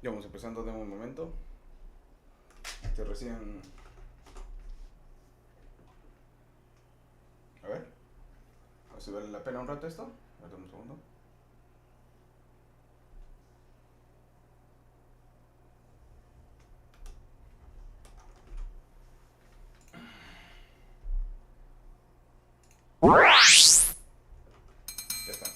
Ya vamos empezando de un momento. Que recién... A ver si vale la pena un rato esto. A ver, un segundo. Ya está.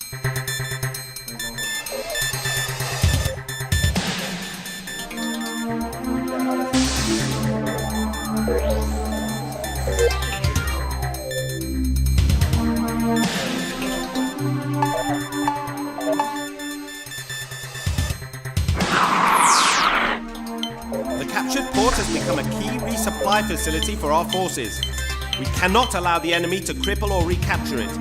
The captured port has become a key resupply facility for our forces. We cannot allow the enemy to cripple or recapture it.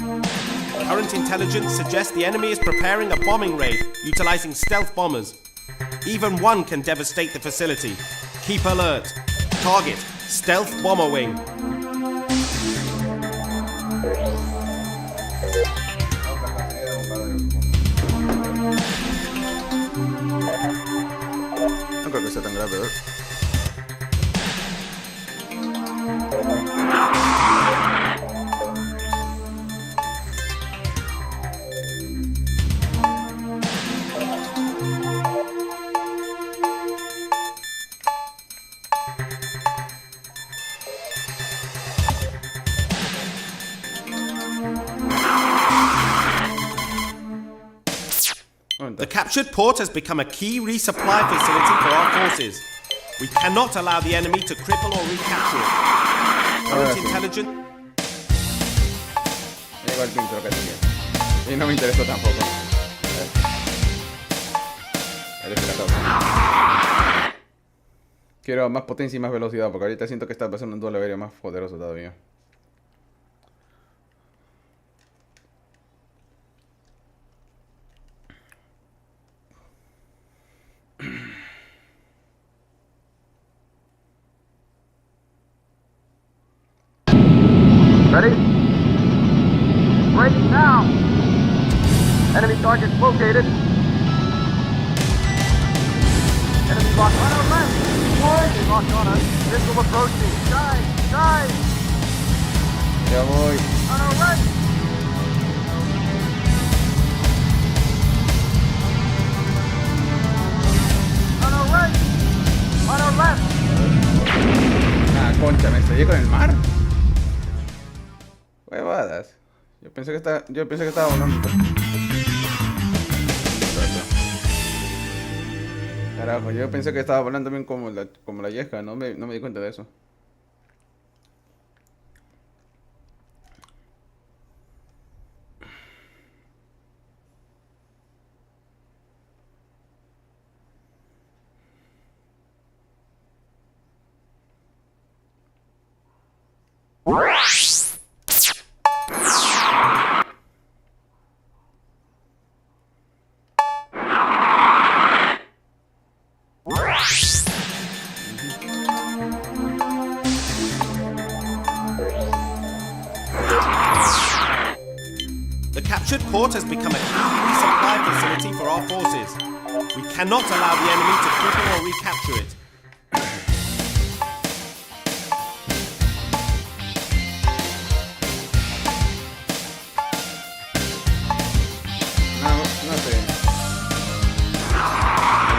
Current intelligence suggests the enemy is preparing a bombing raid, utilizing stealth bombers. Even one can devastate the facility. Keep alert. Target, stealth bomber wing. No creo que sea tan grave, ¿verdad? The captured port has become a key resupply facility for our forces. We cannot allow the enemy to cripple or recapture it. Current intelligence... Igual pinto lo que tenía. Y no me interesó tampoco. Quiero más potencia y más velocidad, porque ahorita siento que está pasando un duelo aéreo más poderoso todavía. Ready? Break now! Enemy target located. Enemy locked on our left. Enemy locked on us. Missile approaching. Guys! Ya voy. On our right! On our right! On our left! Ah, concha, me estrellé con el mar. Huevadas. Yo pensé que estaba volando. Carajo, yo pensé que estaba volando también como la yesca, no me di cuenta de eso. The captured port has become a key resupply facility for our forces. We cannot allow the enemy to cripple or recapture it. No sé.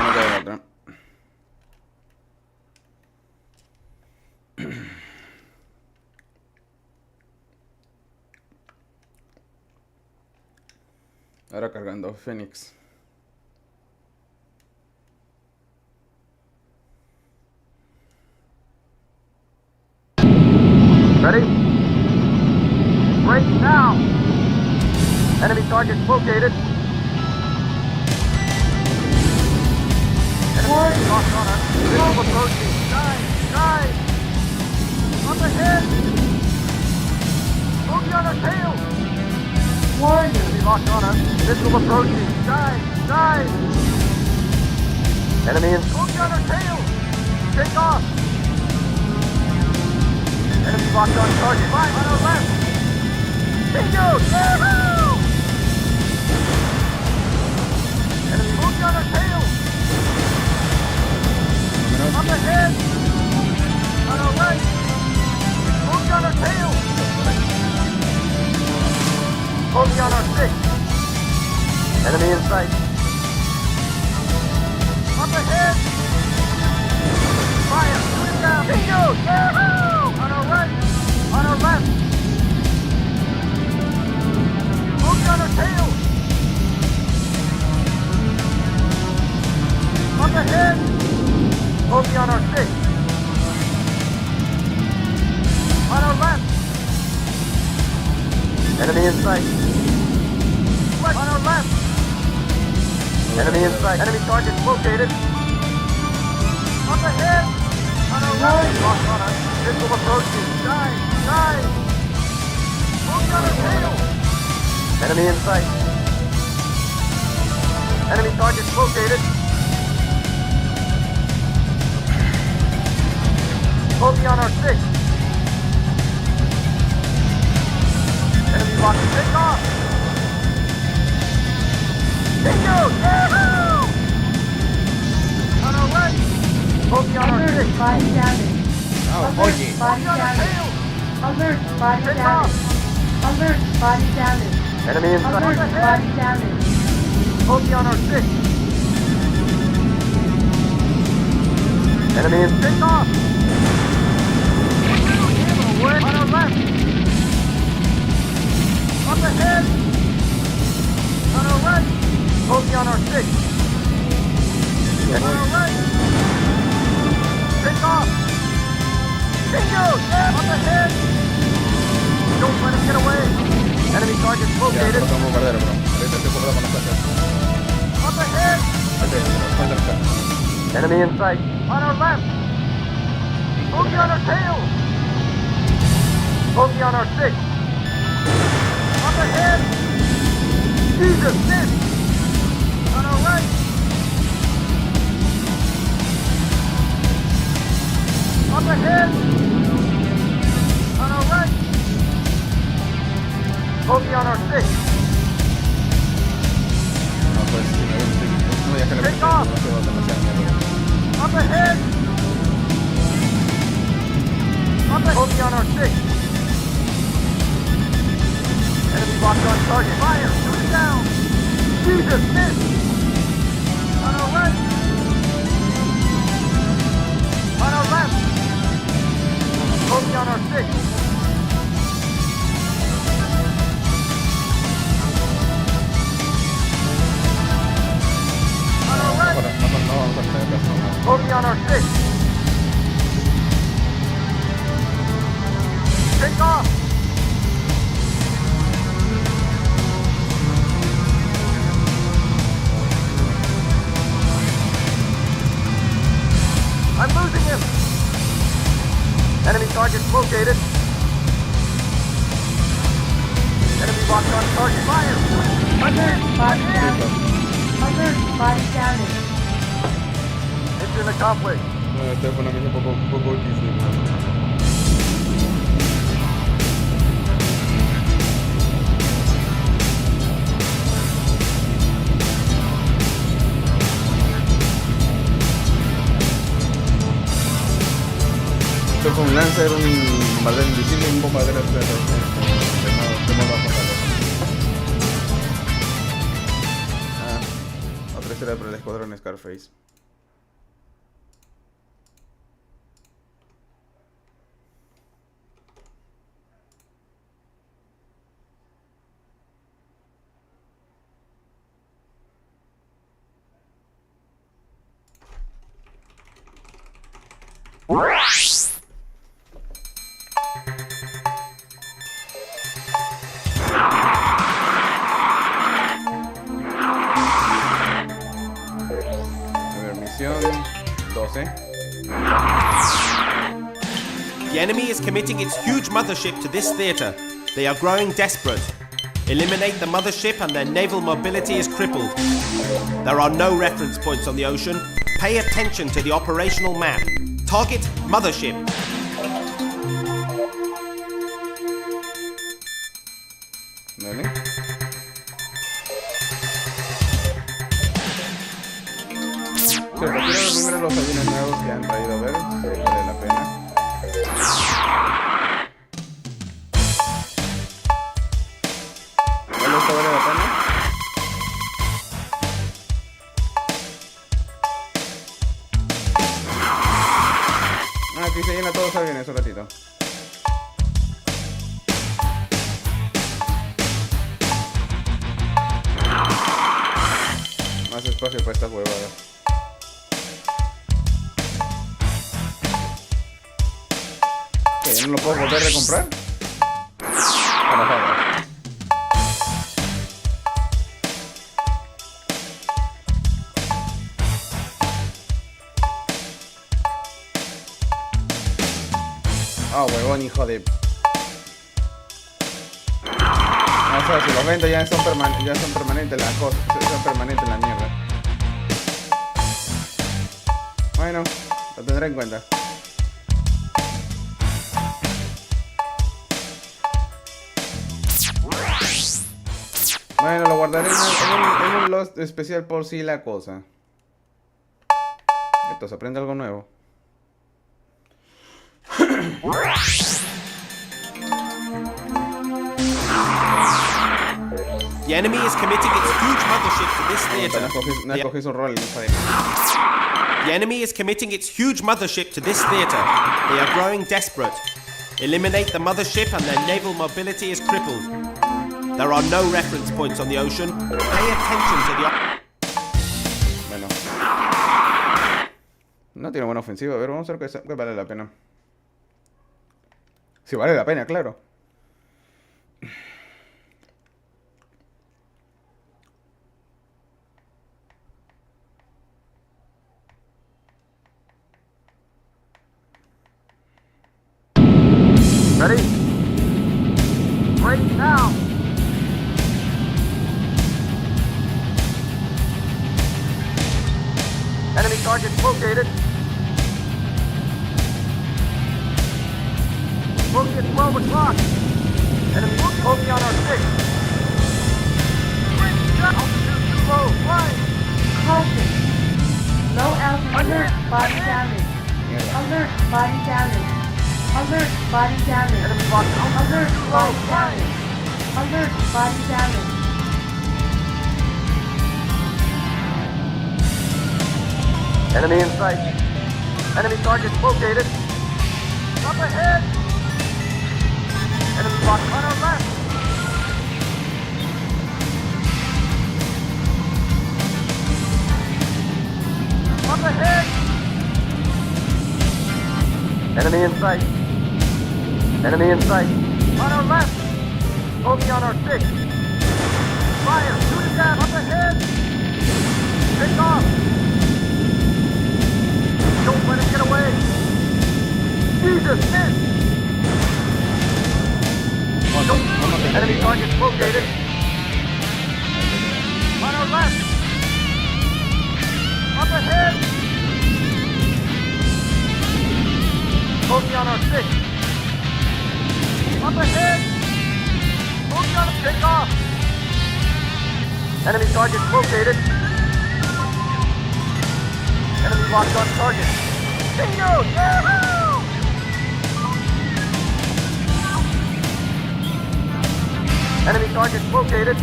No queda otra. Ahora cargando Phoenix. Ready? Break now! Enemy target located. Enemy locked on us. Missile approaching. Guys! Up ahead! Boogie on our tail! Enemy locked on us. Missile approaching. Guys! Enemy in. Boogie on our tail! Take off! Enemy locked on target. Right on our left! Bingo! Yahoo! Enemy boogie on our tail! Enemy in sight. Up ahead! Fire! Shoot it down! Bingo! Yahoo! On our right! On our left! Boogie on our tail! Up ahead! Boogie on our 6! On our left! Enemy in sight! On our left! Enemy in sight! Enemy target located! Up ahead! On our right! Locked on us! Missile approaching! Dive! Dive! Boogie on our tail! Enemy in sight! Enemy target located! Bogey on our 6. Enemy rocket, take off! Bingo! Yahoo! On our right! Bogey on our 6. Body damage. Oh, Alert, oye. body Bogey on our damage. tail! Alert, body Take damage. off! Alert, body damage. Enemy in sight! Alert, body damage. Bogey on our 6. Enemy in take off! On our left! Up ahead! On our right! Bogey on our 6! On our right! Take off! Bingo! Yeah! Up ahead! Don't let him get away! Enemy target Ya, located! no tengo bombardero, bro. Ahorita estoy comprando con las cachas. Up ahead! Okay, falta las cachas. Enemy in sight! On our left! Bogey on our tail! Bogey on our 6! Up ahead! Jesus, miss! On our right! Up ahead! On our right! Bogey on our 6! No, pues, si me voy, no, ya que le Take off. no se va demasiado miedo. Up ahead! Up ahead! Bogey on our 6! Enemy locked on target. Fire! Shoot it down! Jesus, miss! On our right! On our left! Bogey on our 6! On our right! No, vamos a tener caso, no. Bogey on our 6! Take off! I'm losing him! Enemy target located. Enemy locked on target. Fire! Alert, body damage. Alert, body damage. Mission accomplished. No, este fue una misión un poco difícil. Esto fue un Lancer, un bombardero invisible y un bombardero de modo fortaleza. Otra historia para el escuadrón Scarface. A ver, misión 12. The enemy is committing its huge mothership to this theater. They are growing desperate. Eliminate the mothership and their naval mobility is crippled. There are no reference points on the ocean. Pay attention to the operational map. Target mothership. Vale. Quiero primero los aviones nuevos que han traído a ver, si vale la pena. ¿Vale esto vale la pena? llena todos los aviones un ratito. Más espacio para estas huevadas. ¿Qué? ¿Ya no lo puedo volver a comprar? Para joder. Ah, huevón, hijo de... O sea, si los vendo ya son permanentes las cosas, son permanentes la mierda. Bueno, lo tendré en cuenta. Bueno, lo guardaré en un Lost especial por si la cosa. Esto se aprende algo nuevo. The enemy is committing its huge mothership to this theater. No escogí su rol, hijo de... The enemy is committing its huge mothership to this theater. They are growing desperate. Eliminate the mothership and their naval mobility is crippled. There are no reference points on the ocean. Pay attention to the... Bueno. No tiene buena ofensiva. A ver, vamos a ver qué vale la pena. Si vale la pena, claro. Ready? Break now! Enemy target located. Bogey at 12 o'clock. Enemy bogey on our 6. Break down! Altitude too low. Flying! Caution. Low altitude. Alert. Body damage. Alert. Body damage. Alert. Body damage. Enemy locked out. Alert. Too low. Body Flying! damage. Alert. Body damage. Enemy in sight. Enemy target located. Up ahead! Enemy locked on our left. Up ahead! Enemy in sight. Enemy in sight. On our left. Bogey on our 6. Fire! Shoot it down! Up ahead! Take off! Don't let him get away! Jesus, miss! Enemy target located. On our left. Up ahead. Bogey on our 6. Up ahead. Bogey on the take off. Enemy target located. Enemy locked on target. Bingo! Yahoo! Enemy target located.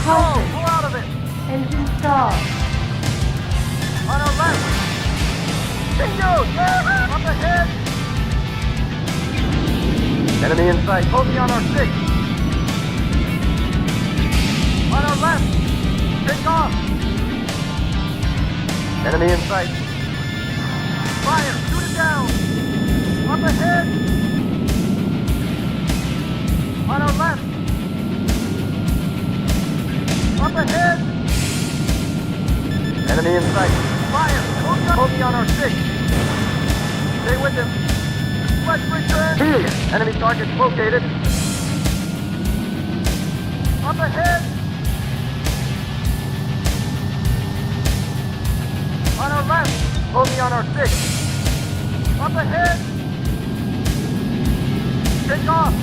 Caution. Pull out of it. Engine stall. On our left. Bingo! Yahoo! Up ahead. Enemy in sight. Bogey on our 6. On our left. Take off. Enemy in sight. Fire! Shoot it down! Up ahead! On our left! Up ahead! Enemy in sight. Fire! Bogey on our 6. Stay with him. Let's return! Enemy target located. Up ahead! On our left! Bogey on our 6. Up ahead! Take off!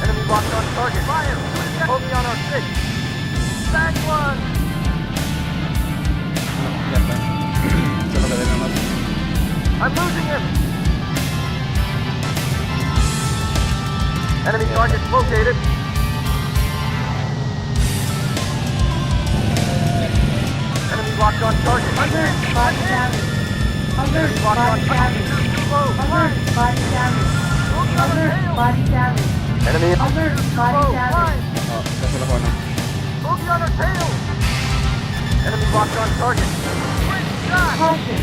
Enemy locked on target. Fire! Bogey on our 6. Back one! Ya está. Solo que nada más. I'm losing him! Enemy target located. Enemy locked on target. Alert, body damage. Alert, body damage. Alert, body damage. Alert, body damage. Enemy Alert, body damage. Oh, casi lo juego, no. Bogey on our tail. Enemy locked on target. Caution.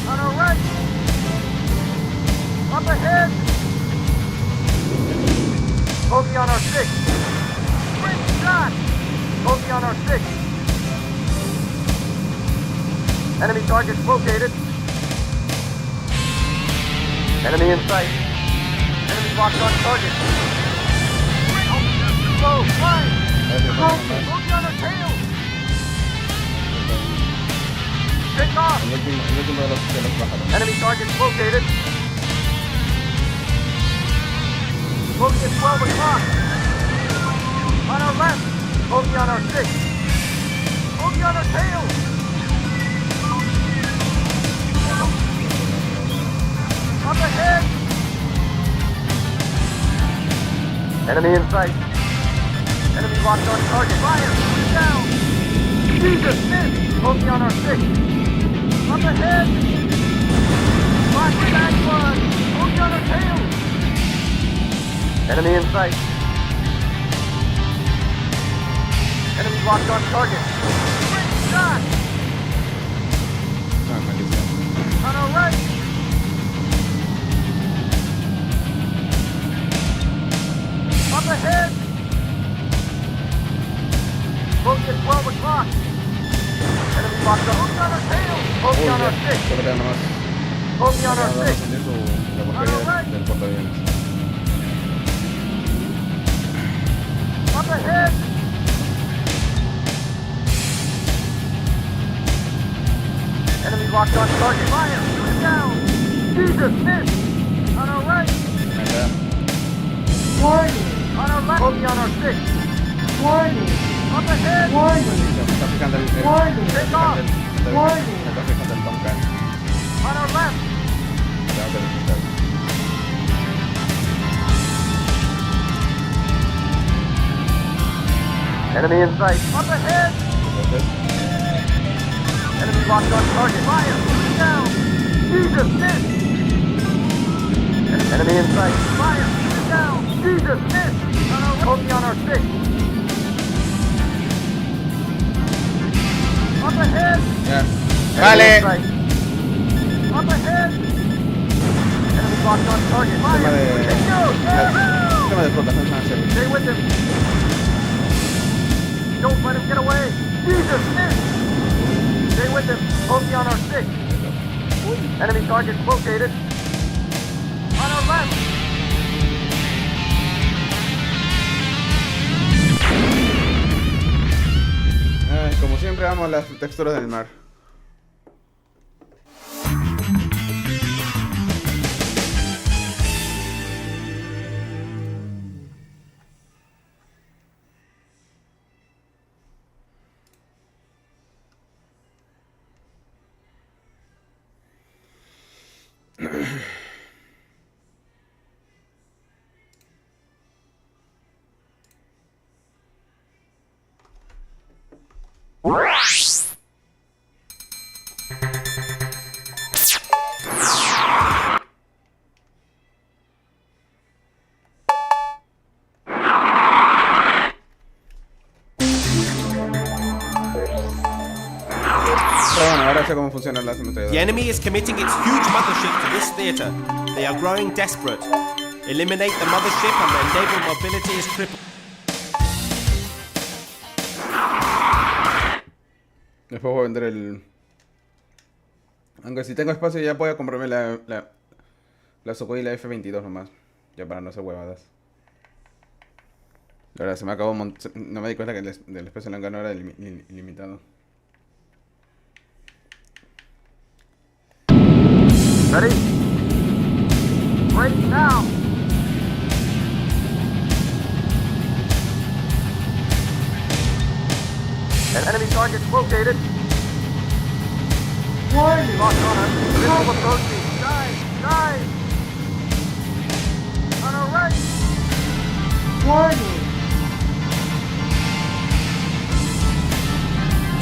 On our right. Up ahead. Bogey on our 6. Great shot. Bogey on our 6. Enemy targets located. Enemy in sight. Enemy locked on target. Slow, flying. Caution. Bogey on our tail. Take off. El último de los pájaros. Enemy targets located. Bogey at 12 o'clock. On our left. Bogey on our 6. Bogey on our tail. Up ahead. Enemy in sight. Enemy locked on target. Fire. Down. Jesus, miss. Bogey on our 6. Up ahead. Watch back one. Bogey on our tail. Enemy in sight. Enemy locked on target. Great shot. Ah, maldición. On our right. Up ahead. Bogey at 12 o'clock. Enemy locked on. Bogey on our tail. Bogey Uy, on our ya, 6. solo queda nomás. Bogey on our Nada más 6. hundir la portería del portaaviones. Up ahead. Enemy locked on target. Fire. Shoot down. Jesus, miss. On our right. Acá. Warning. On our left. Bogey on our 6. Warning. Up ahead. Warning. Se me está fijando el... Warning. Take off. Warning. Se está fijando el Tomcat. On our left. Tengo que despistar. Enemy in sight. Up ahead. Entonces, Enemy locked on target. Fire. Shoot down. Jesus, miss. Enemy in sight. Fire. Shoot down. Jesus, miss. On our Bogey on our 6. Up ahead. ya. Enemy in ¡Vale! sight. Up ahead. Enemy locked on target. Fire. Tema de... Continue. Tema de flotación más serio. Stay with him. Don't let him get away. Jesus, miss. Stay with him. Bogey on our 6. Enemy target located. On our left. Ay, como siempre amo las texturas del mar. Pero bueno, ahora sé cómo funcionan las The ametralladoras. enemy is committing its huge mothership to this theater. They are growing desperate. Eliminate the mothership and their naval mobility is crippled. Después voy a vender el... Aunque si tengo espacio ya voy a comprarme la Sukhoi y la F-22 nomás. Ya para no hacer huevadas. La verdad, se me acabó... No me di cuenta que del espacio en el hangar no era ilimitado. Ready? Break now. An enemy target located. Warning. Locked on us. Missile approaching. Dive. On our right. Warning.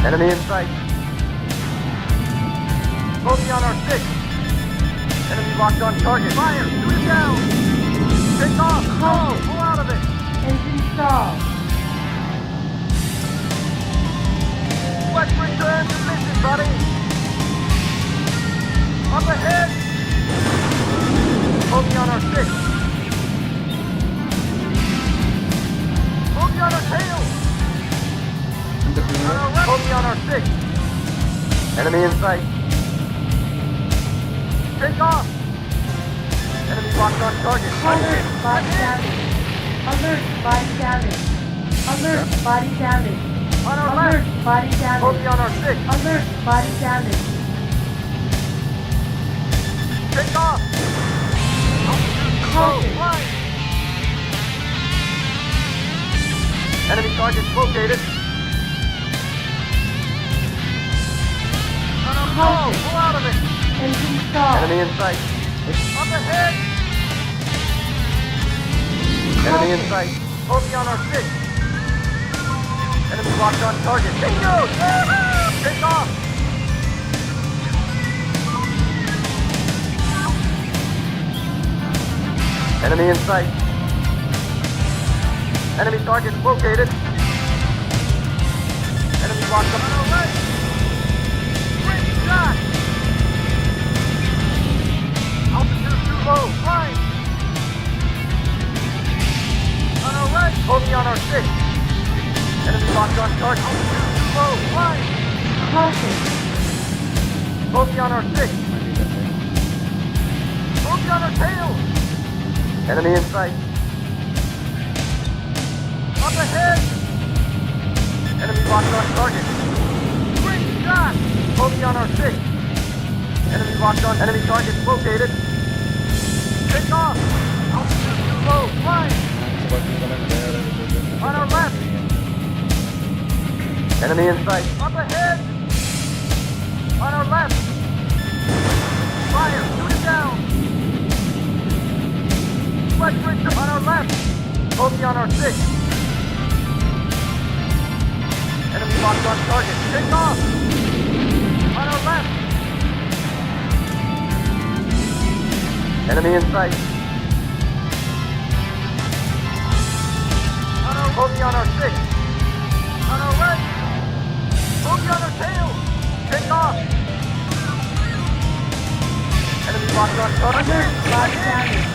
Enemy in sight. Bogey on our 6. Enemy locked on target. Fire! Shoot it down! Take off! Stall! Pull out of it! Engine stall. Let's return to mission, buddy! Up ahead! Bogey on our 6. Bogey on our tail! Bogey on our 6. Enemy in sight. Take off! Enemy locked on target. Alert, body damage. Alert, body damage. Alert, body damage. On our Alert, left! body damage. Bogey on our 6. Alert, body damage. Take off! Caution. Fly! Enemy targets located. On our Caution. pull out of it! Engine stall. Enemy in sight. Up ahead! Enemy in sight. Bogey on our 6. Enemy locked on target. Take those! Take off! Enemy in sight. Enemy target located. Enemy locked on our right. Great shot! Altitude too low. Flying. On our right. Bogey on our 6. Enemy locked on target. Altitude too low. Flying. Caution. Bogey on our 6. Bogey on our tail. Enemy in sight. Up ahead. Enemy locked on target. Great shot. Bogey on our 6. Enemy locked on. Enemy target located. Take off. Altitude too low. Flying. On our left. Enemy in sight. Up ahead. On our left. Fire. Shoot it down. Let's bring them on our left. Bogey on our 6. Enemy locked on target. Take off. On our left. Enemy in sight. Bogey on our 6. On our right. Bogey on our tail. Take off. Enemy locked on target. Alert, body damage.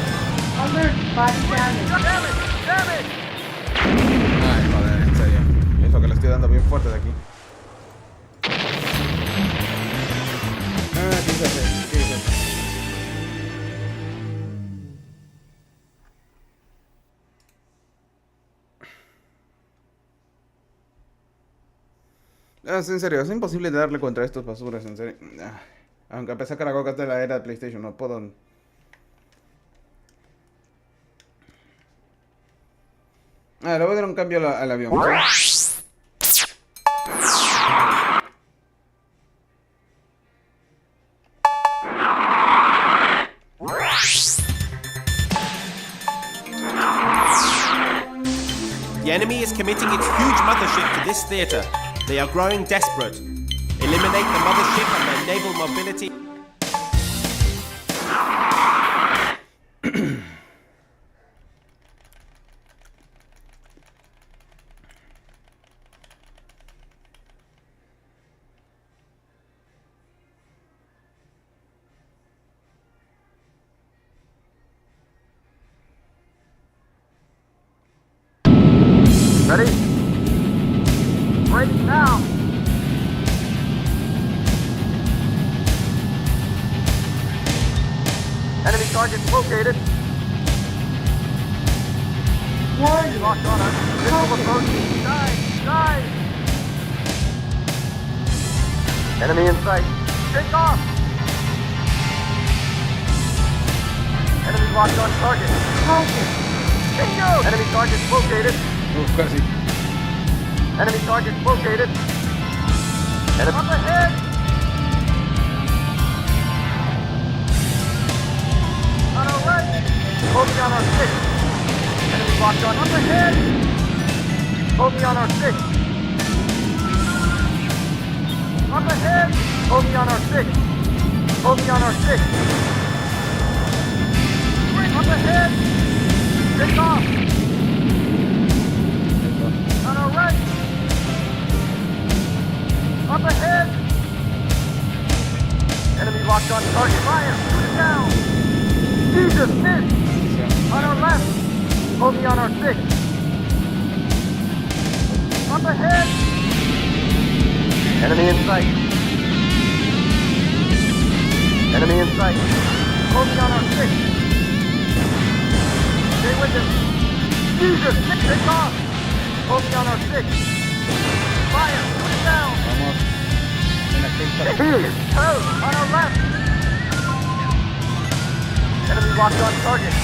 Alert, body damage. Damage! Damage! Ay, joder, en serio. Y eso que le estoy dando bien fuerte de aquí. Ah, ¿qué hice? ¿Qué hice? Ah, en serio, es imposible darle contra estos basuras, en serio. Ah, aunque a pesar que la coca es de la era de PlayStation, no puedo. Ah, le voy a dar un cambio al avión. The enemy is committing its huge mothership to this theater. They are growing desperate. Eliminate the mothership and their naval mobility. Ready? Break now! Enemy target located. Warning. Locked on us. Missile approach. Dive! Dive! Enemy in sight. Take off! Enemy locked on target. Caution. Bingo! Enemy target located. Casi. Enemy target located. Enemy up ahead! On our right! Bogey on our 6. Enemy locked on up ahead! Bogey on our 6. Up ahead! Bogey on our 6. Bogey on our 6. Up ahead! Take off! On our right! Up ahead! Enemy locked on target. Fire! Shoot it down! Jesus, missed! On our left! Bogey on our 6. Up ahead! Enemy in sight. Enemy in sight. Bogey on our 6. Stay with him. Jesus, take off! Bogey on our 6. Fire! Shoot it down! Vamos. En la quinta. Oh, on our left! Enemy locked on target.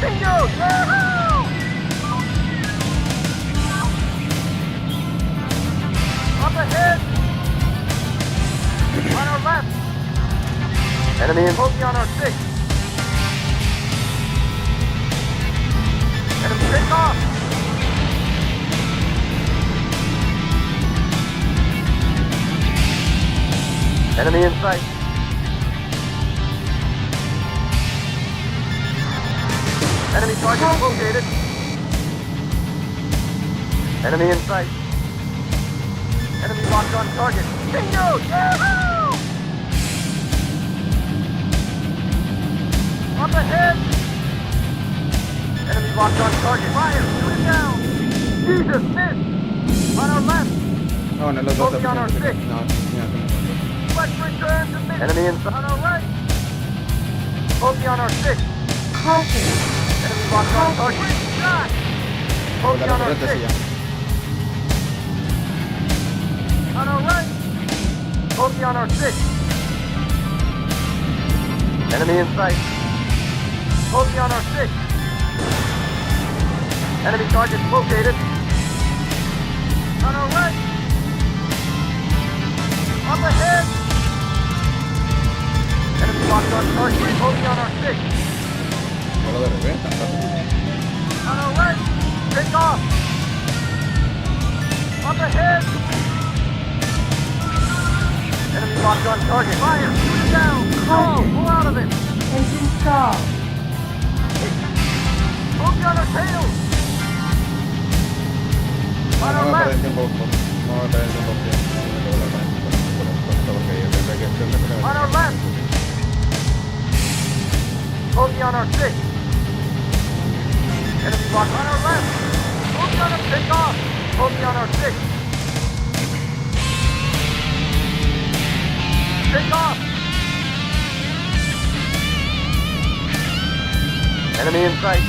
Bingo! Yahoo! Up ahead! On our left! Enemy in bogey on our 6. Enemy take off! Enemy in sight. Enemy target located. Enemy in sight. Enemy locked on target. Bingo! Yahoo! Up ahead! Enemy locked on target. Fire! Shoot it down! Jesus, missed! On our left! No, no, los dos. Bogey on our 6. No, mira, Let's return to mission. Enemy in sight. On our right! Bogey on our 6. Caution. Enemy locked on target. Shot! Bogey on our 6. On our right! Bogey on our 6. Enemy in sight. Bogey on our 6. Enemy target located. On our right! Up ahead! Enemy locked on target. Bogey on our 6. Solo de repente. On our right! Take off! Up ahead! Enemy locked on target. Fire! Shoot it down! Stall! Pull out of it! Engine stall. Bogey on our tail! On No our voy a perder left! tiempo. No voy a perder tiempo. On our left! Bogey on our 6. Enemy locked on our left! Bogey on our take off! Bogey on our 6. Take off! Enemy in sight.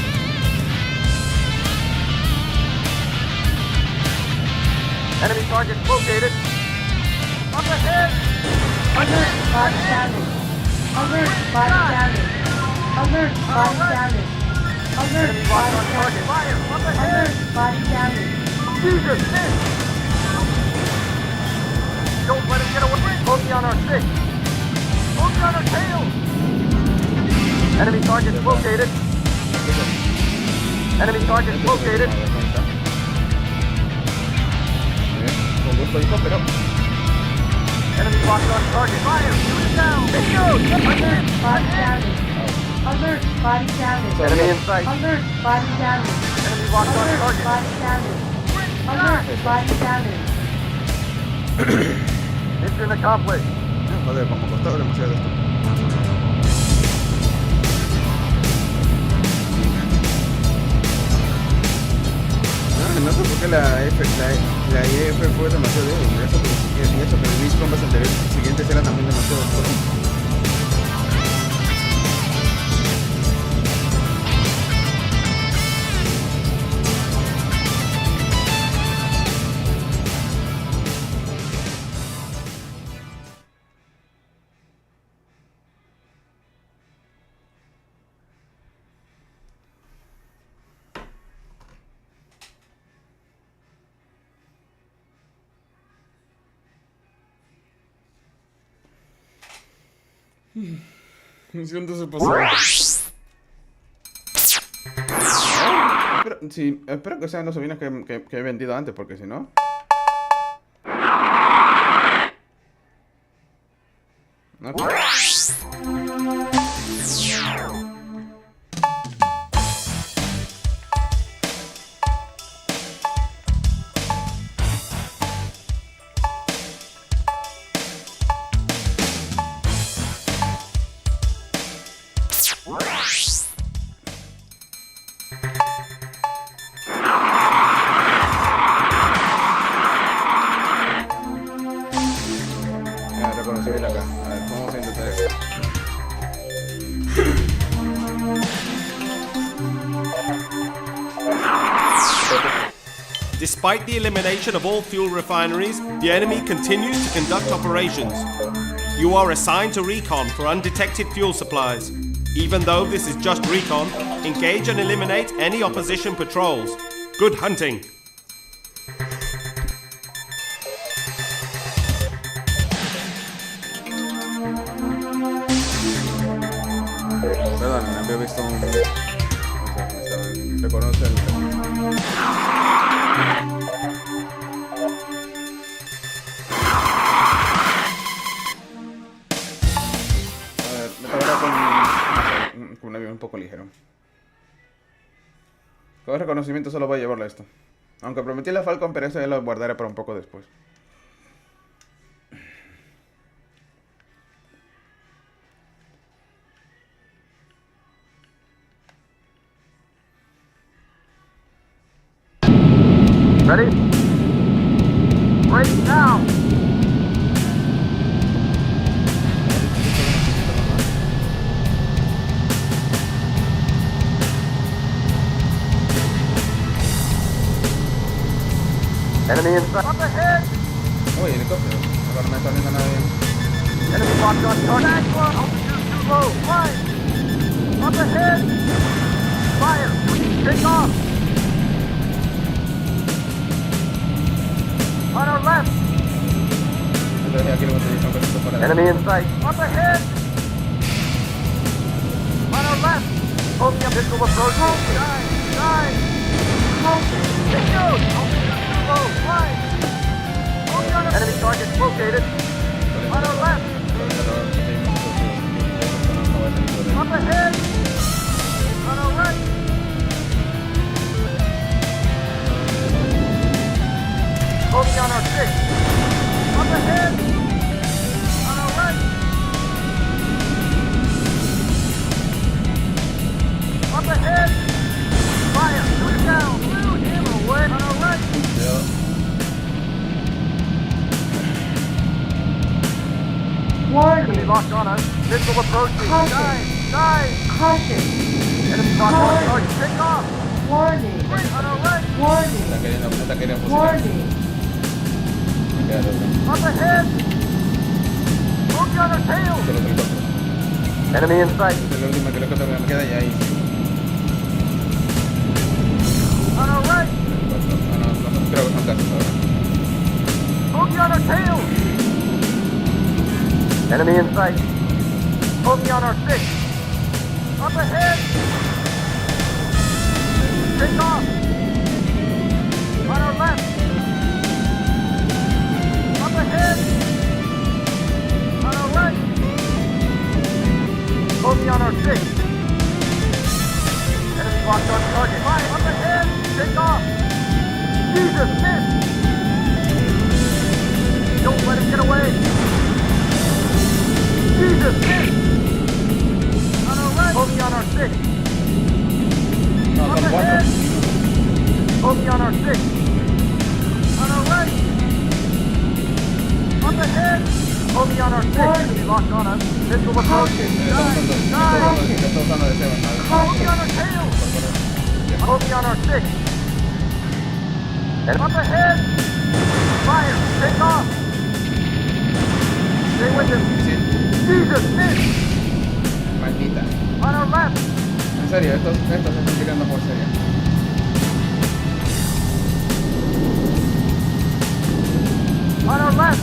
Enemy target located. Up ahead! Alert, body damage. Alert, body damage. Alert, body damage. Alert, Enemy locked on body target. damage. Fire! Up ahead! Alert, body damage. Jesus, miss! Don't let him get away! Bogey on our 6. Bogey on our tail! Enemy target located. Enemy target located. Con gusto, hijo, pero Enemy locked on target. Fire! Shoot it down! Bingo! Again! Body Again! damage. Alert, body damage. Enemy in sight. Alert, body damage. Enemy locked on Alert, target. body damage. Alert, body damage. Mission accomplished. joder, como costaba demasiado esto. No sé por qué la IF fue demasiado débil. Y eso que el Beach Combats anteriores siguientes eran también demasiado fuertes. Me siento súper espero que sean los sobrinos que he vendido antes, porque si no... ¿No? Reconocí bien acá. A ver, vamos a intentar esto. Despite the elimination of all fuel refineries, the enemy continues to conduct operations. You are assigned to recon for undetected fuel supplies. Even though this is just recon, engage and eliminate any opposition patrols. Good hunting! Perdón, había visto un... Reconoce el... A ver, me tocará con un avión un poco ligero. Con reconocimiento solo voy a llevarle esto. Aunque prometí la Falcon, pero eso ya lo guardaré para un poco después. Ready? Break now! Enemy in sight. Up ahead! Uy, helicóptero. Ahora no me está viendo nada bien. Enemy locked on target. Altitude too low. Fire! Up ahead! Fire! Take off! On our left! Entonces aquí lo voy a utilizar un poquito para... Enemy in sight. Up ahead! On our left! Opium missile approach. Dive! Take out! Altitude too low. Fire! Enemy target located. On our left! Up ahead! On our right! Copy on our 6. Up ahead! On our right! Up ahead! Fire! Shoot it down! Shoot him away! On our right! Warning. Enemy locked on us. Missile approaching. Caution. Dive! Caution. Enemy locked on us. Target. Take off! Warning. On our right! Warning. Está queriendo fusilar. Warning. Me queda otro. Up ahead! Copy on our tail! Solo helicóptero. Enemy in sight. Esta es la última helicóptero que me queda y ahí. On our right! No, creo que son casos ahora. Copy on our tail! Enemy in sight. Copy on our 6. Up ahead! Take off! On our left! Up ahead! On our right! Copy on our 6. Enemy locked on target. Fire! Up ahead! Take off! Jesus, miss! Don't let him get away! Jesus, miss! On our right! Copy on our 6. No, Up son ahead! 4. Copy on our 6. On our right! Up ahead! Copy on our 6. Enemy locked on us. Missile approaching. Estamos usando de Seba, ¿no? Copy on our tail! Copy on our 6. And up ahead! Fire! Take off! Stay with him! Sí, Jesus, miss! maldita. On our left! En serio, estos se están tirando por serio. On our left!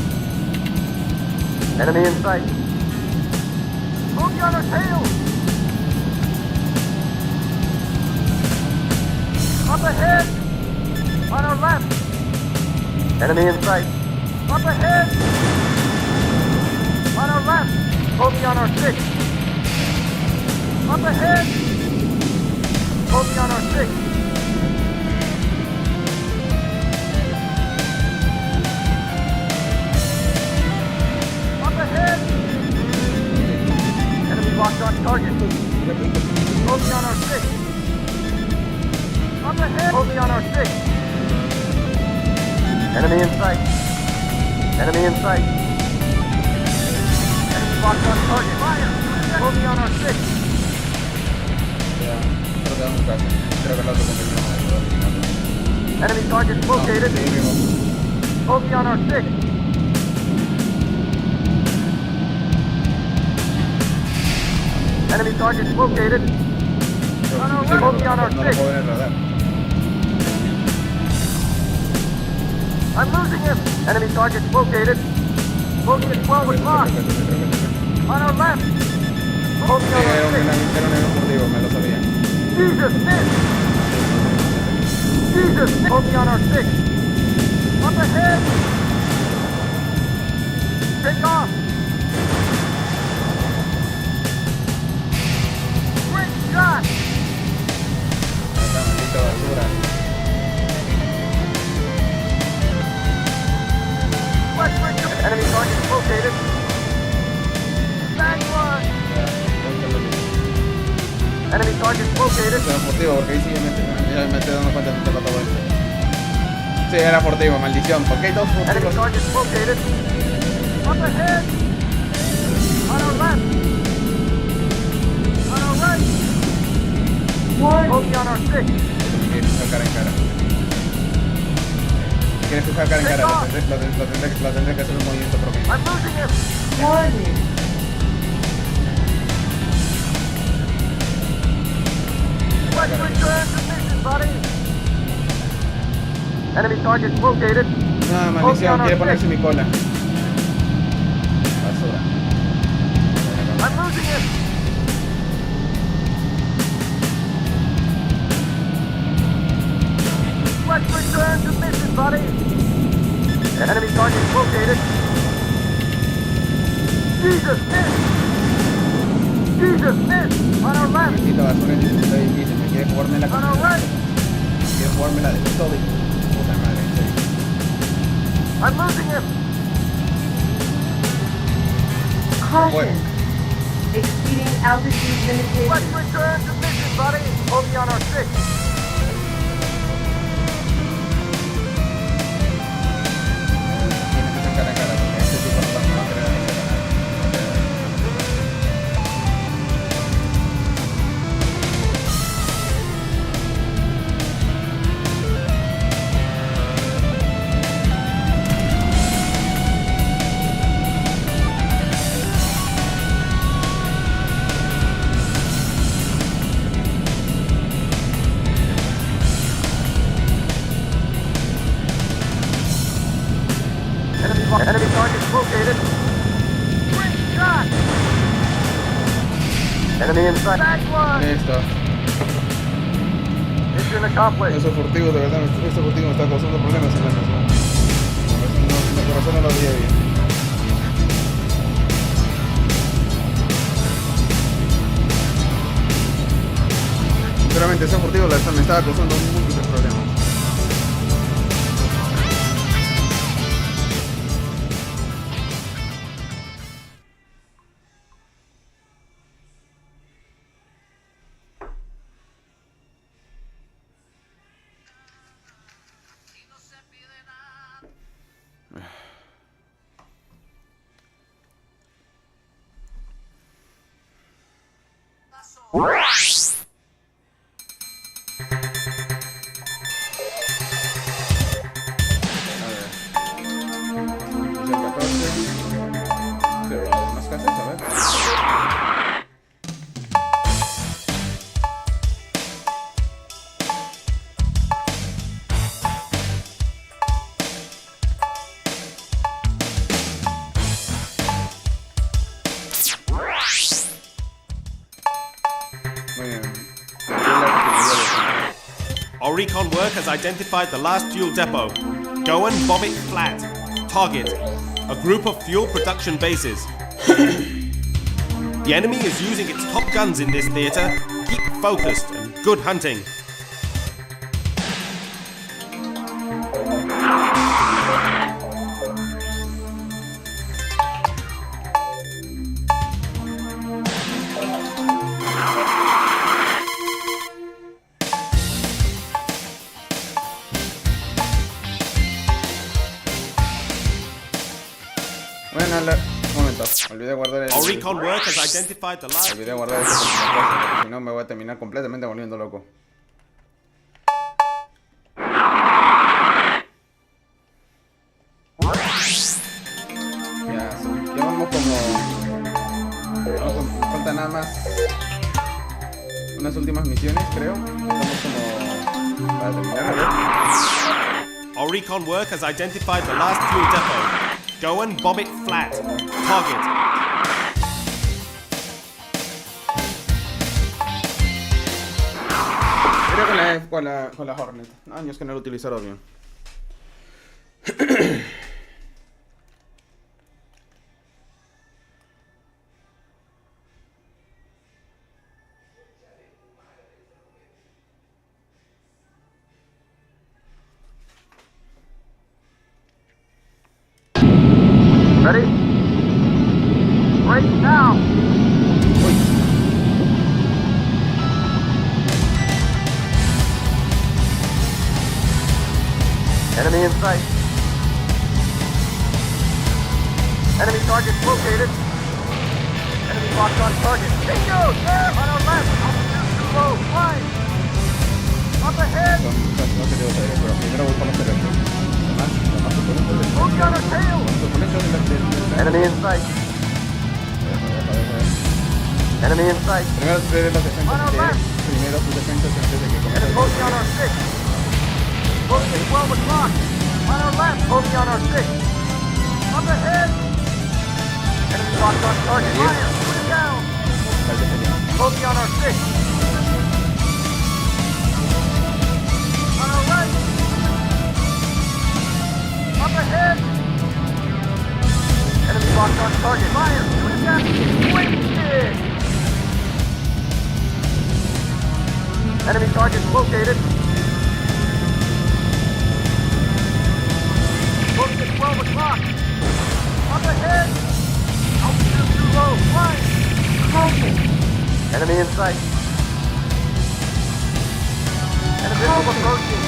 Enemy in sight! Copy on our tail! Up ahead! On our left! Enemy in sight! Up ahead! On our left! Hold me on our 6. Up ahead. Hold me on our 6. Up ahead. Enemy locked on target. Hold me on our 6. Up ahead. Hold me on our 6. Enemy in sight. Enemy in sight. Enemy locked on target. Fire. Hold me on our 6. Ya, creo que damos caso. Creo que el otro compañero me ayudó a eliminarlo. Enemy target located. No, sí, vivo. Hold me on our 6. Enemy target located. Sí, Hold me on our no lo 6. puedo ver en el radar. I'm losing him. Enemy target located. Loading at 12 o'clock. On our left. Hold me Sí, on era our un 6. enemigo furtivo, me lo sabía. Jesus, miss. Jesus, miss. Hold me on our 6. Up ahead. Take off. Great shot. Esta maldita basura. Westward. Enemy target located. Bad one. Enemy target located. Era furtivo, porque ahí sí ya me estoy dando cuenta de que todo esto. Sí, era furtivo, maldición. ¿Por qué hay dos Enemy furtivos? target located. Up ahead. On our left. On our right. Warning. Hold me on our 6. Quieres fijar cara en cara. Quieres fijar cara en cara, lo tendré que hacer un movimiento propio. I'm losing him. Warning. Let's return to mission, buddy. Enemy target located. No, maldición, quiere ponerse mi cola. Basura. I'm losing him. Let's return to mission, buddy. Enemy target located. Jesus, miss. Jesus, miss. On our left. Maldita basura en este edificio, me quiere jugarme la On our right. quiere jugarme la de todo. Puta madre, en serio. I'm losing him. Caution. Exceeding altitude Let's limitations. return to mission, buddy. Hold me on our 6. Tiene que ser cara a cara, porque este tipo no va a querer hacer nada. Enemy target located. Great shot. Enemy in sight. Bad one. Listo. Mission accomplished. Esos furtivos, de verdad, ese furtivo me está causando problemas en la misión. Mi corazón no lo veía bien. Sinceramente, ese furtivo me estaba causando múltiples problemas. Misión 14. Pero más casas, a ver. Muy bien. Our recon work has identified the last fuel depot. Go and bomb it flat. Target: a group of fuel production bases. The enemy is using its top guns in this theater. Keep focused and good hunting. Bueno, un momento. Olvidé guardar el... Our recon work has identified the last. Olvidé guardar eso, porque si no me voy a terminar completamente volviendo loco. Ya vamos falta nada más unas últimas misiones, creo. Estamos como para terminar, a ver. Our recon work has identified the last fuel depot. Go and bomb it flat. Target. Creo con la Hornet. Años que no lo he utilizado bien. Ready? Break now! Enemy in sight. Enemy target located. Enemy locked on target. Bingo! There! On our left! Altitude too low. Flying! Up ahead! No sé qué debo saber, pero primero voy con los teléfonos. Boogie on our tail! Enemy in sight. Enemy in sight. Primero sus defensas, primero sus defensas antes de que comience. Enemy bogey on our 6. Bogey at 12 o'clock. On our left. Bogey on our 6. Up ahead. Enemy locked on target. Fire. Put it down. Bogey on our 6. On our right. Up ahead. Enemy locked on target. Fire. Put it down. Wasted. Enemy target located. Bogey at 12 o'clock. Up ahead. Altitude too low. Flying. Enemy in sight. Enemy approaching.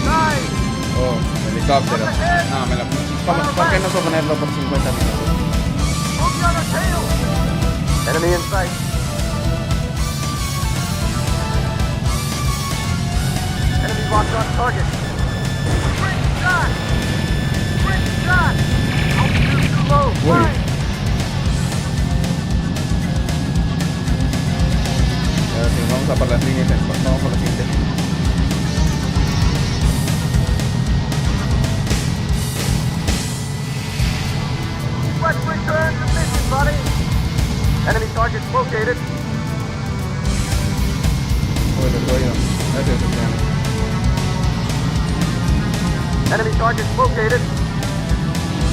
Dive. Oh, helicóptero. No, me la... ¿Por qué no suelo ponerlo por 50 minutos? Bogey on our tail. Enemy in sight. Enemy locked on target. Great shot. Great shot. Altitude too low. Flying. Ahora sí, vamos a por las líneas, vamos por las siguientes líneas. Let's return to mission, buddy. Enemy target located. Uy, lo estoy oído. Gracias, Cristiano. Enemy target located.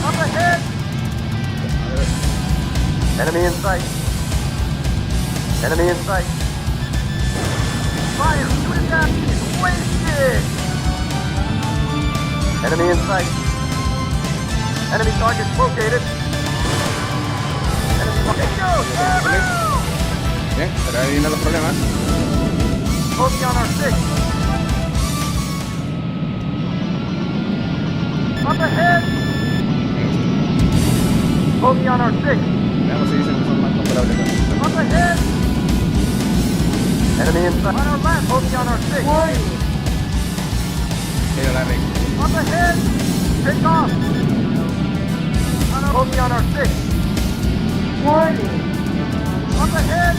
Up ahead. Enemy in sight. Enemy in sight. Fire! Shoot it down! Wasted! Enemy in sight. Enemy target located. Enemy located. Bien, pero ahí vienen los problemas. Bogey on our 6. Up ahead! Bogey on our 6. Veamos si dicen que son más comparables. Up ahead! Enemy in sight. On our left, bogey on our 6. Pero la ring. Up ahead! Take off! Bogey on our 6. Up ahead!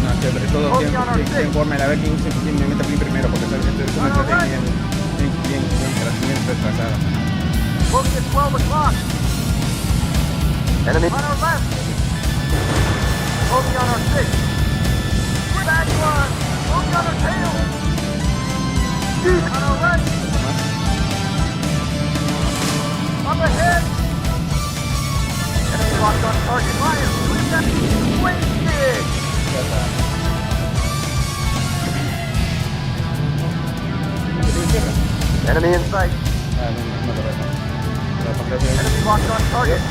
No, sobre todo que informe la vez quién me mete a mí primero, porque realmente es una estrategia bien retrasada. Bogey at 12 o'clock. Enemy on our left. Bogey on our 6. Back one. Bogey on our tail. On our right. Up ahead. Enemy locked on target. Fire. Enemy in sight. Ah, no te pasa. La pantalla. Enemy locked on target.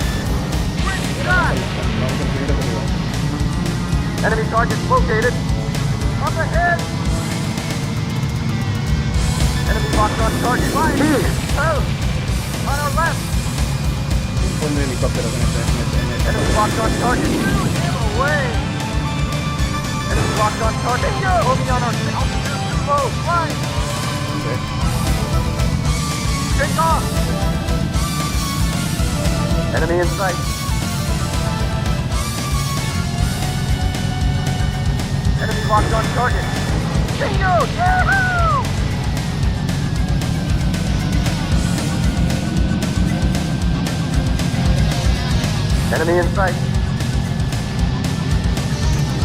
Vamos al primer objetivo. Enemy target located. Up ahead. Enemy locked on target. Fire. Oh. On our left. Pon de helicópteros en este. Enemy locked on target. Get away. Enemy locked on target. Moving on our altitude too low. Fly. Take off. Enemy in sight. Enemy locked on target. Bingo! Yahoo! Enemy in sight.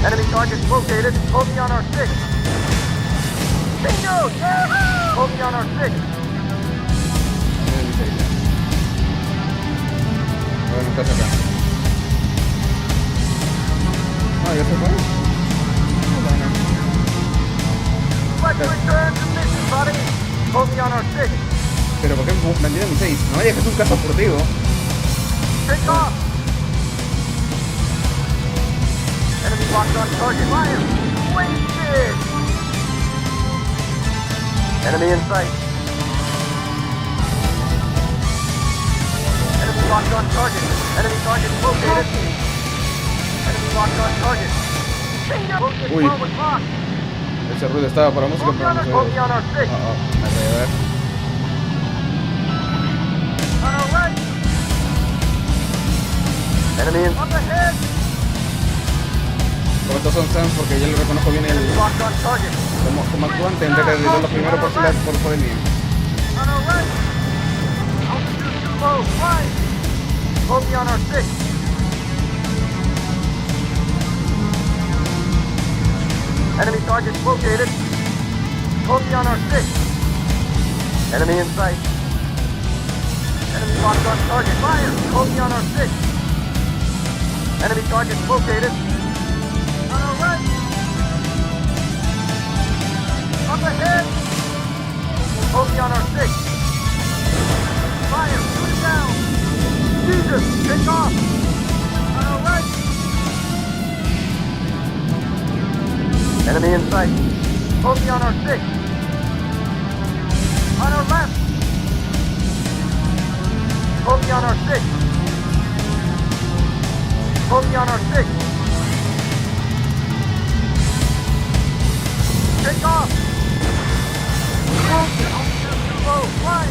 Enemy target located. Focus on our 6. Bingo! Yahoo! Focus on our 6. Bueno, estás acá. Ah, ya se fue. Bueno. Let's return to mission, buddy. Focus on our 6. Pero ¿por qué mantiene mi 6? No vaya que es un caso deportivo. Take off. Enemy locked on target. Fire. Wasted. Enemy in sight. Enemy locked on target. Enemy target located. Enemy locked on target. Bingo! Uy. Forward lock. Ese ruido estaba para música, pero no se Focus ve. on our 6. Alrededor. On our right. Enemy in up ahead. Como estos son Sans, porque yo le reconozco bien Enemy el locked on target. como actúan, tendré que gritarlo primero por el mío. On our right. Altitude too low. Fly. Focus on our 6. Enemy target located. Focus on our 6. Enemy in sight. Enemy locked on target. Fire. Focus on our 6. Enemy target located. On our right. Up ahead. Focus on our 6. Fire. Shoot it down. Jesus. Take off. On our right. Enemy in sight. Focus on our 6. On our left. Focus on our 6. Focus on our 6. Take off. Altitude too low. Fly.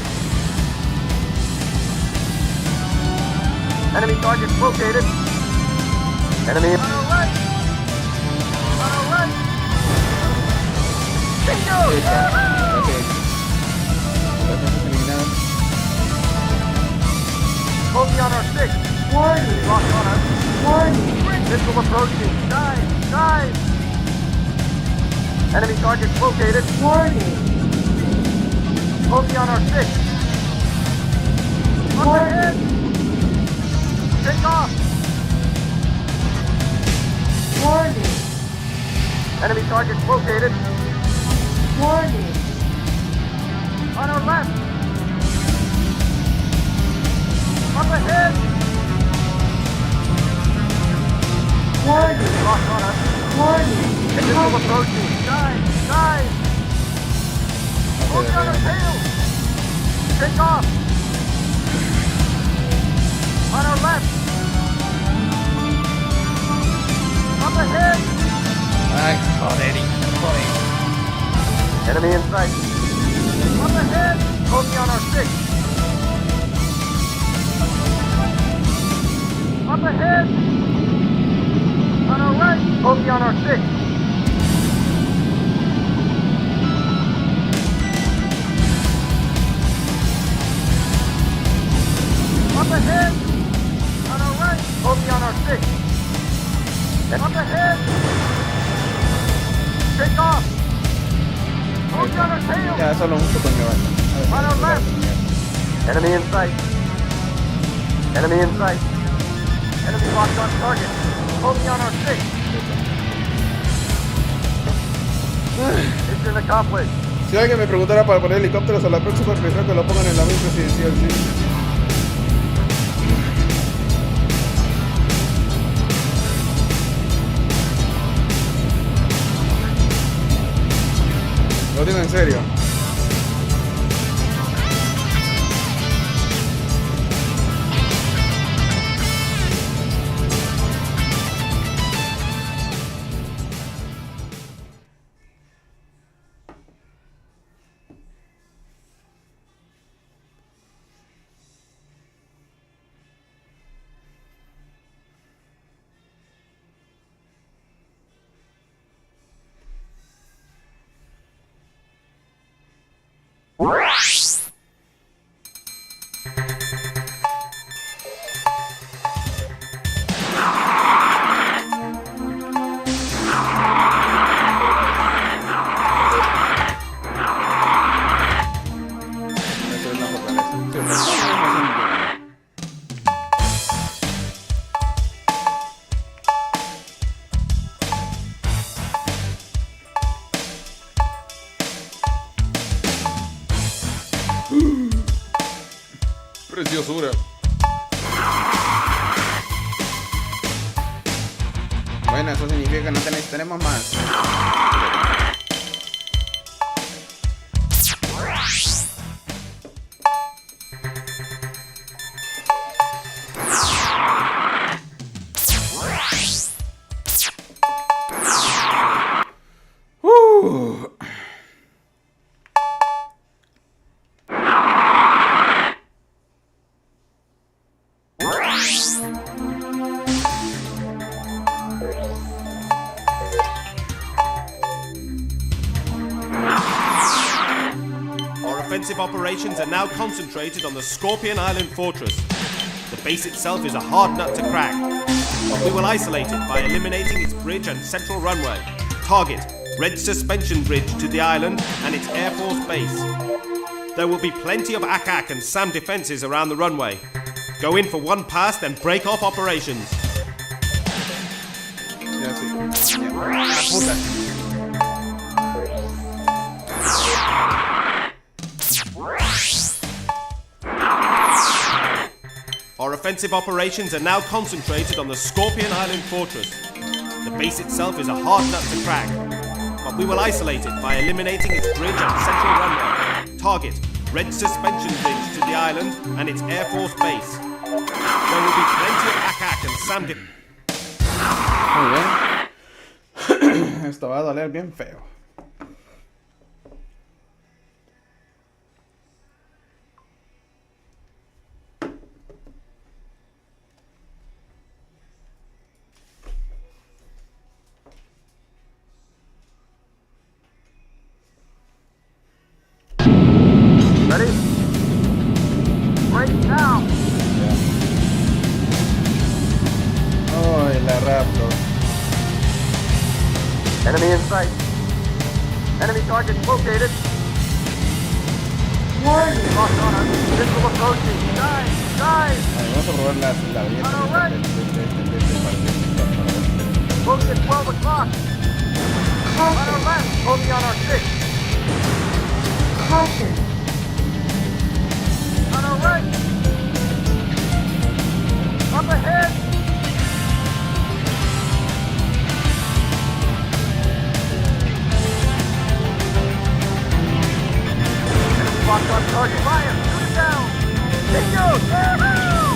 Enemy target located. Enemy on our right. On our right. Bingo! Yahoo! Ok. Entonces eliminados. Focus on our 6. Warning. Locked on us. Warning. Missile approaching. Dive! Dive! Enemy target located. Warning. Focus on our 6. Up ahead! Take off! Warning. Enemy target located. Warning. On our left. Up ahead! Warning. Locked on us. Warning. Missile approaching. Dive! Dive! Focus on our tail! Take off! On our left. Up ahead! Ay, joder, joder. Enemy in sight. Up ahead! Focus on our 6. Up ahead! On our right! Focus on our 6. Up ahead! On our right! Focus on our 6. Up ahead! Take off! Focus on our tail! Ya, solo un coño. On our left. Enemy in sight. Enemy in sight. Enemy locked on target. Focus on our 6. Mission accomplished. Si alguien me preguntara para poner helicópteros a la próxima, prefiero que lo pongan en la avión presidencial, sí. Lo digo en serio. Preciosura. Bueno, eso significa que no tenemos más. Offensive operations are now concentrated on the Scorpion Island fortress. The base itself is a hard nut to crack, but we will isolate it by eliminating its bridge and central runway. Target, Red Suspension Bridge to the island and its Air Force base. There will be plenty of ACAC and SAM defenses around the runway. Go in for one pass, then break off operations. Ya, sí. Ya. Ah, puta. Our offensive operations are now concentrated on the Scorpion Island fortress. The base itself is a hard nut to crack, but we will isolate it by eliminating its bridge and central runway. Target, Red Suspension Bridge to the island and its Air Force base. There will be plenty of ACAC and SAM Muy bien. Esto va a doler bien feo. Ready? Right now. Oh, la Raptor. Enemy in sight. Enemy target located. Warning. Locked on us. Missile approaching. Guys, guys. Vamos a probar la belleza On our right. Bogey at 12 o'clock. On our left. Bogey on our 6. Caution. On our right. Up ahead. Enemy locked on target. Fire. Shoot it down. Bingo. Woohoo!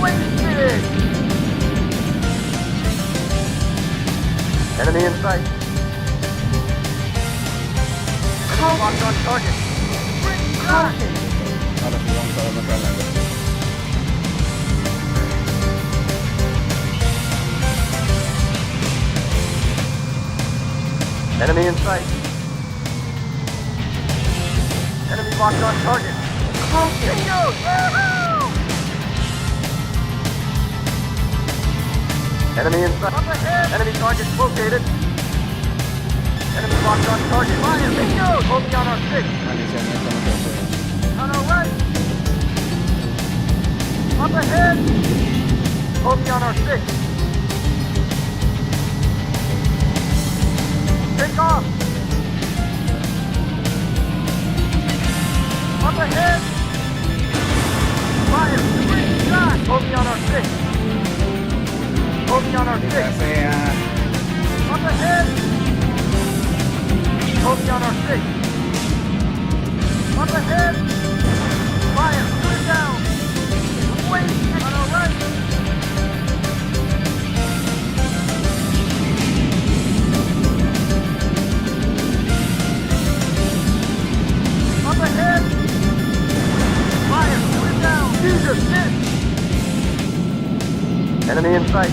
Wasted. Enemy in sight. Enemy locked on target. Caution. Ahora sí vamos a ver nuestra lana. Enemy in sight. Enemy locked on target. Caution. Bingo! Woohoo! Enemy in sight. Up ahead. Enemy target located. Enemy locked on target. Fire! Bingo! Bogey on our 6. Aliciamiento no se hace. On our right. Up ahead. Bogey on our 6. Take off. Bogey on our 6. Bogey on our 6. Ya sea. Up ahead. Bogey on our 6. Up ahead. Fire. Shoot it down. Wait. On our right. Up ahead. Fire. Shoot it down. Jesus, miss. Enemy in sight.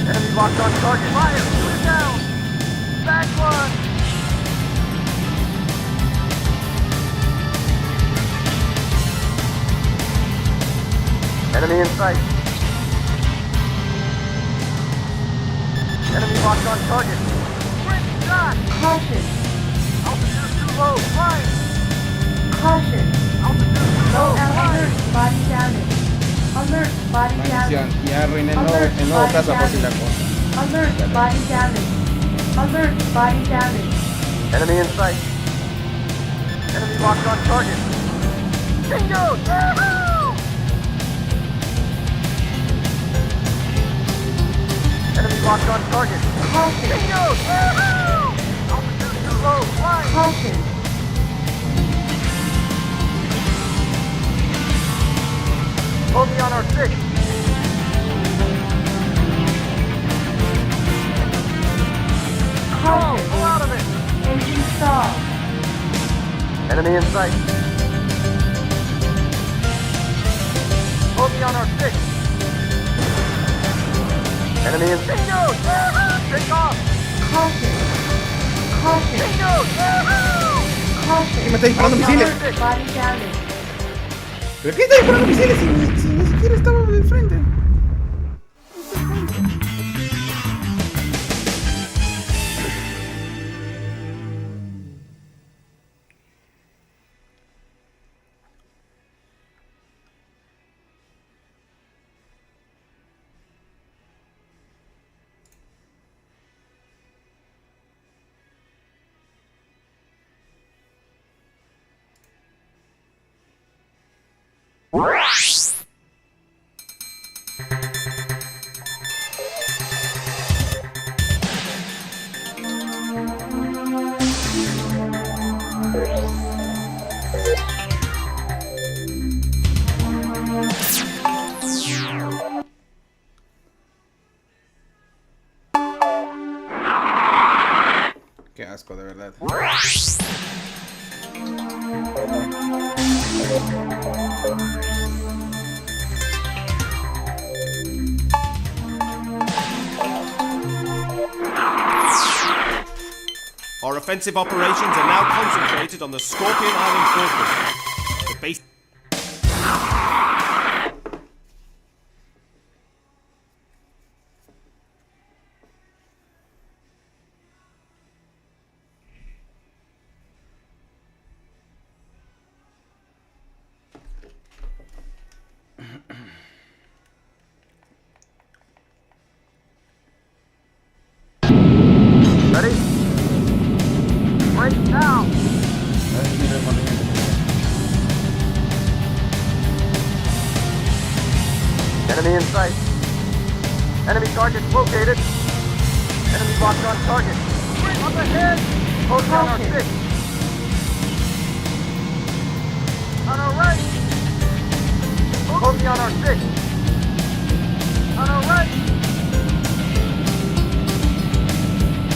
Enemy locked on target. Fire. Shoot it down. Back one. Enemy in sight. Enemy locked on target. Great shot. Caution. Altitude too low. Fire. Caution. Altitude too Low low. Fire. alert. Body damage. Alert. Body Maldición. damage. Ya arruiné el nuevo Alert. Body caza por si la damage. cosa. Alert. Body damage. Alert. Body damage. Enemy in sight. Enemy locked on target. Bingo! Yahoo! Enemy locked on target. Caution. Bingo! Yahoo! Altitude too low. Fly. Caution. Bogey on our 6. Caution. Pull out of it. Engine stall. Enemy in sight. Bogey on our 6. Enemy in Bingo! Yahoo! Take off! Caution. Caution. Bingo! Yahoo! Caution. ¿Qué me está disparando misiles? Alert. Body damage. ¿Pero qué está disparando misiles si ni siquiera estaba de frente? Qué asco, de verdad. Our offensive operations are now concentrated on the Scorpion Island fortress. The base. Ready? Break now! Enemy in sight. Enemy target located. Enemy locked on target. Up ahead! Bogey on our 6. On our right! Bogey on our 6. On our right!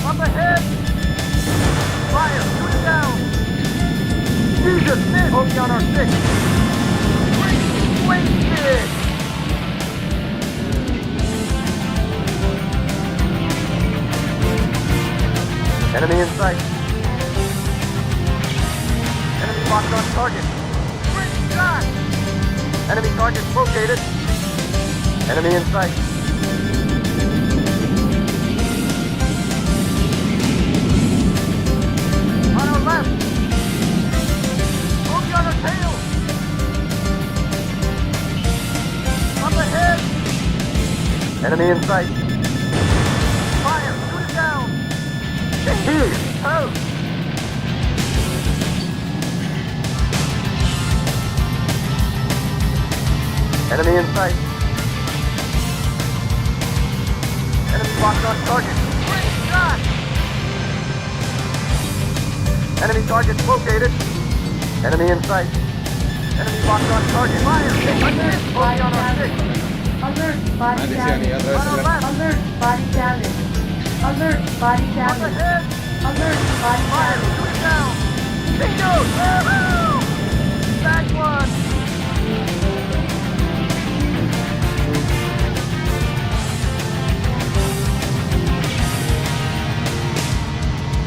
Up ahead! Fire! Shoot it down! Jesus, miss! Bogey on our 6. Wasted! Enemy in sight. Enemy locked on target. Great shot! Enemy target located. Enemy in sight. On our left. Bogey on our tail. Up ahead. Enemy in sight. Fire! Shoot it down! Oh! Enemy in sight. Enemy locked on target. Great shot! Enemy target located. Enemy in sight. Enemy locked on target. Fire! Alert, body on our damage. Alert, body Maldición, y damage. otra vez el left. Alert, body damage. Alert, body On the damage. head! Alert, body Fire! damage. Shoot it down! Bingo! Woohoo! Back one!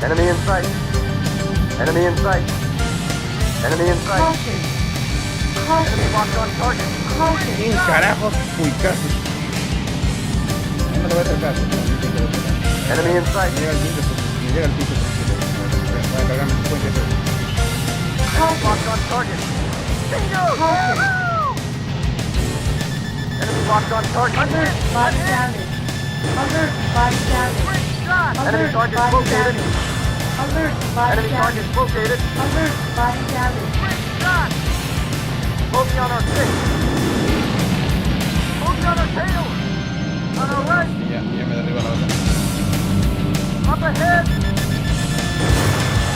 Enemy in sight. Enemy in sight. Enemy in sight. Caution. Enemy Caution. locked on target. Caution. Carajo, uy, casi. No le voy a hacer caso. Enemy in sight. Me llega el pinche, me llega el pinche. Voy a cargarme el puente. Enemy locked on target. Bingo! Caution. Woohoo! Enemy locked on target. Alert, body damage. Alert, body damage. Great shot! Enemy Alert, target body located. damage. Alert, body Enemy target damage. located. Alert, body damage. Great shot! Bogey on our six. Bogey on our tail. On our right. Ya me derriba la otra. Up ahead.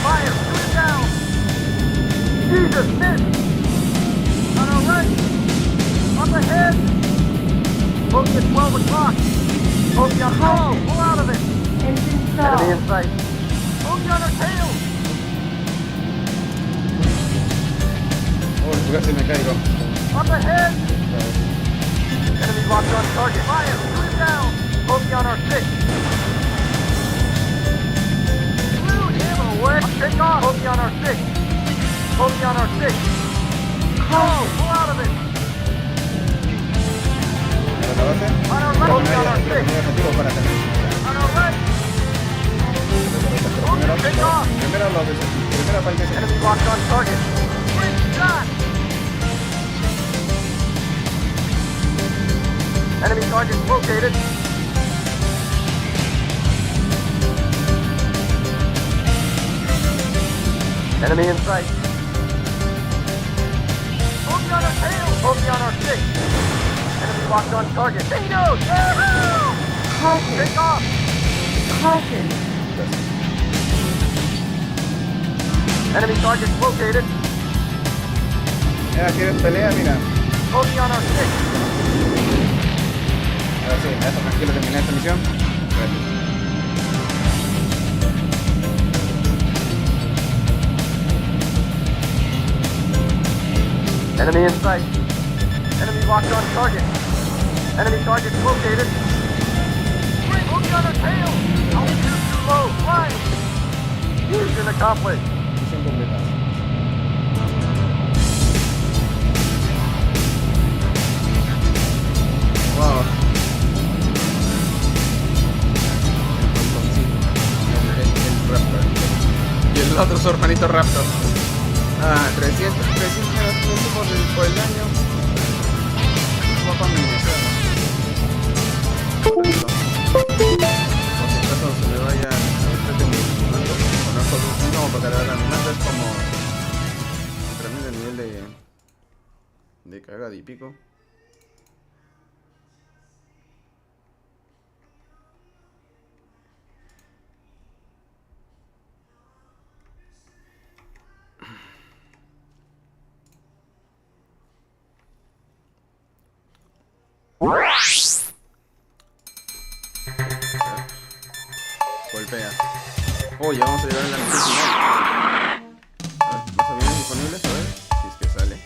Fire. Shoot it down. Jesus, miss. On our right. Up ahead. Bogey at 12 o'clock. Bogey on call. Pull out of it. Engine Enemy stall. in sight. Bogey on our tail. Oh, casi me caigo. Up ahead. Enemy locked on target. Fire. Shoot it down. Bogey on our six. Blew him away. Take off. Bogey on our six. Bogey on our six. Caution. Pull out of it. ¿Para la base? On our right. Bogey on our six. Primer objetivo para tener. On our right. Bogey, take off. Primero para el Enemy locked on target. Great shot. Enemy target located. Enemy in sight. Bogey on our tail. Bogey on our six. Enemy locked on target. Bingo! Woohoo! Caution. Take off. Caution. Enemy target located. Ya, ¿quieres pelea? Mira. Bogey on our six. Ahora sí, me dejo tranquilo terminar esta misión. Gracias. Enemy in sight. Enemy locked on target. Enemy target located. Bogey on our tail. Altitude too low. Flying. Mission accomplished. Misión completada. Wow. El Raptor. Y el otro su hermanito Raptor. Ah, 300 por el año. Papá me por si acaso se me vaya a este mando. No, porque la verdad mi mando es como un tremendo nivel de cagada y pico. Golpea. Oh, ya vamos a llegar a la misión final. ¿Los aviones disponibles? A ver si es que sale.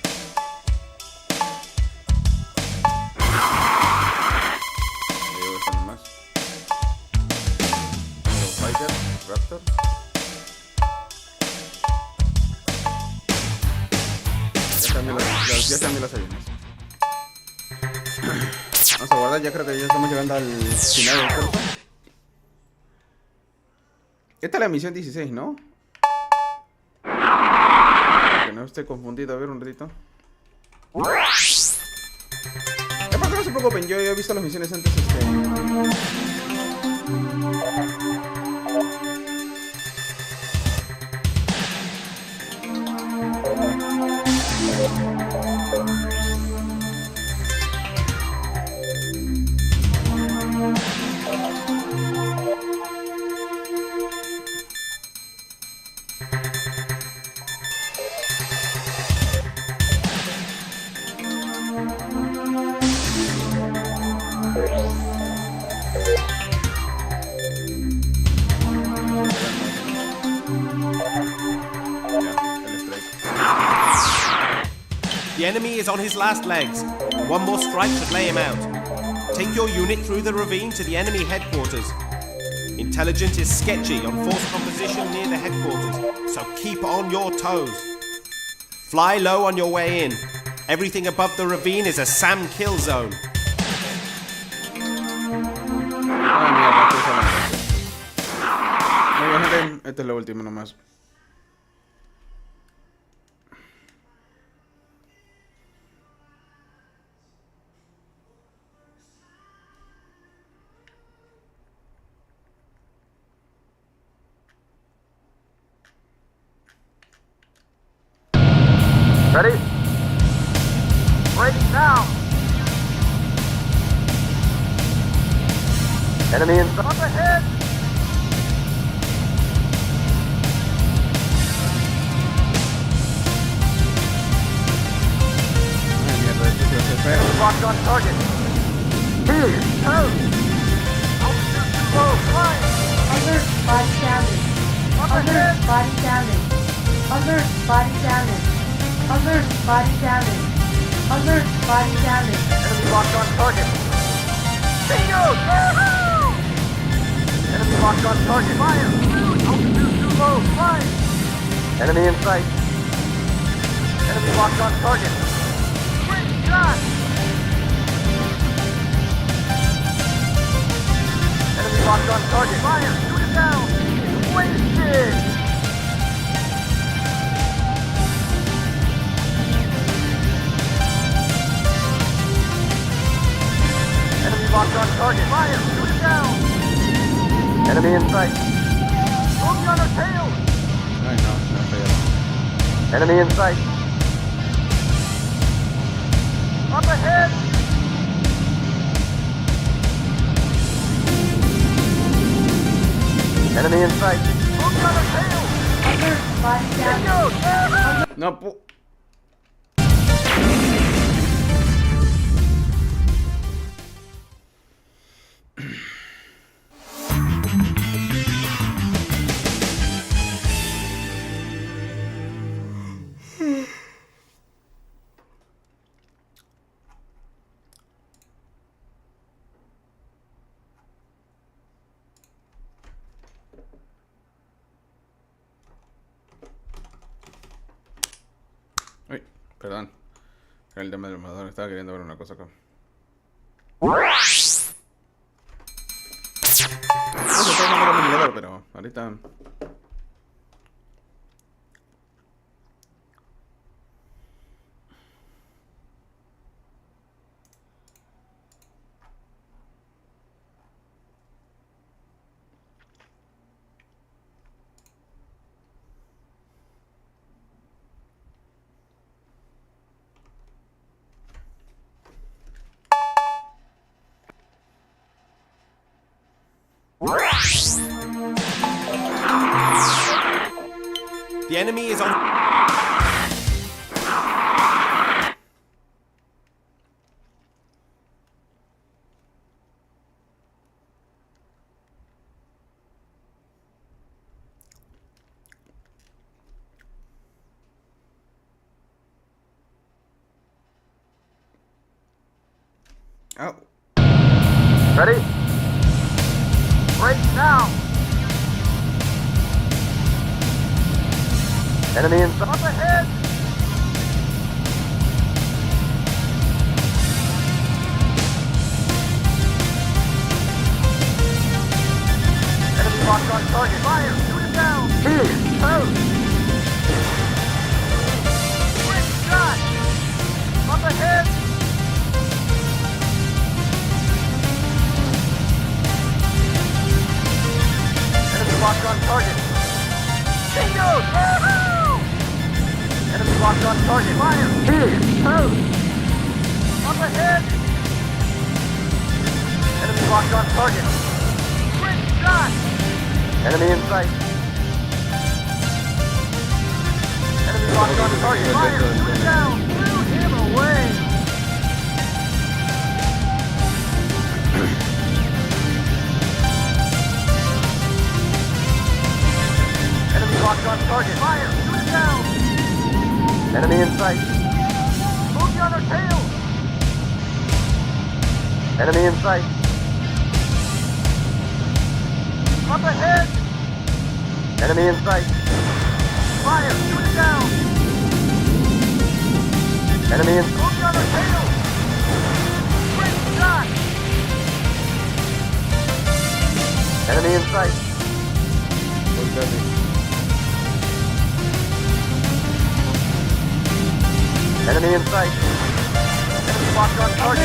Ahí están más. Fighter, Raptor. Ya están bien los aviones. Vamos a guardar, ya creo que ya estamos llegando al final del curso. Esta es la misión 16, ¿no? Que no esté confundido, a ver un ratito. Aparte no se preocupen, yo he visto las misiones antes. The enemy is on his last legs. One more strike should lay him out. Take your unit through the ravine to the enemy headquarters. Intelligence is sketchy on force composition near the headquarters, so keep on your toes. Fly low on your way in. Everything above the ravine is a SAM kill zone. Ay, mierda, estoy solo entonces. Muy bien, gente. Esta es la última nomás. Ready? Break now! Enemy in front. Up ahead! Ay, mierda, esto se va a hacer feo. Locked on target. Here, out! Altitude too low, flying! Alert, body damage. Up Alert, ahead! body damage. Alert, body damage. Alert, body damage. Alert, body damage. Enemy locked on target. Bingo! Yahoo! Enemy locked on target. Fire! Altitude too low, flying! Enemy in sight. Enemy locked on target. Great shot! Enemy locked on target. Fire! Shoot it down! Wasted! Enemy locked on target. Fire! Shoot it down! Enemy in sight. Moving on our tail! Ay, no, no feo. Enemy in sight. Up ahead! Enemy in sight. Moving on our tail! Alert, body damage. Bingo! Yahoo! No, pu... Uy, perdón. El tema del ordenador, estaba queriendo ver una cosa acá. Eso estoy mandando el emulador, pero ahorita... The enemy is on... Oh. Ready? Break now! Enemy in sight. Up ahead! Enemy locked on target. Fire! Shoot it down! Here! Out! Great shot! Up ahead! Enemy locked on target. Bingo! Yahoo! Enemy locked on target. Fire! Here! Out! Up ahead! Enemy locked on target. Great shot! Enemy in sight. Enemy locked on target. Fire! Shoot it down! Blew him away! Enemy locked on target. Fire! Shoot it down! Enemy in sight. Enemy in sight. Up ahead! Enemy in sight. Fire! Shoot it down! Enemy in sight. Look on the tail! Great shot! Enemy in sight. Enemy in sight. Enemy locked on target.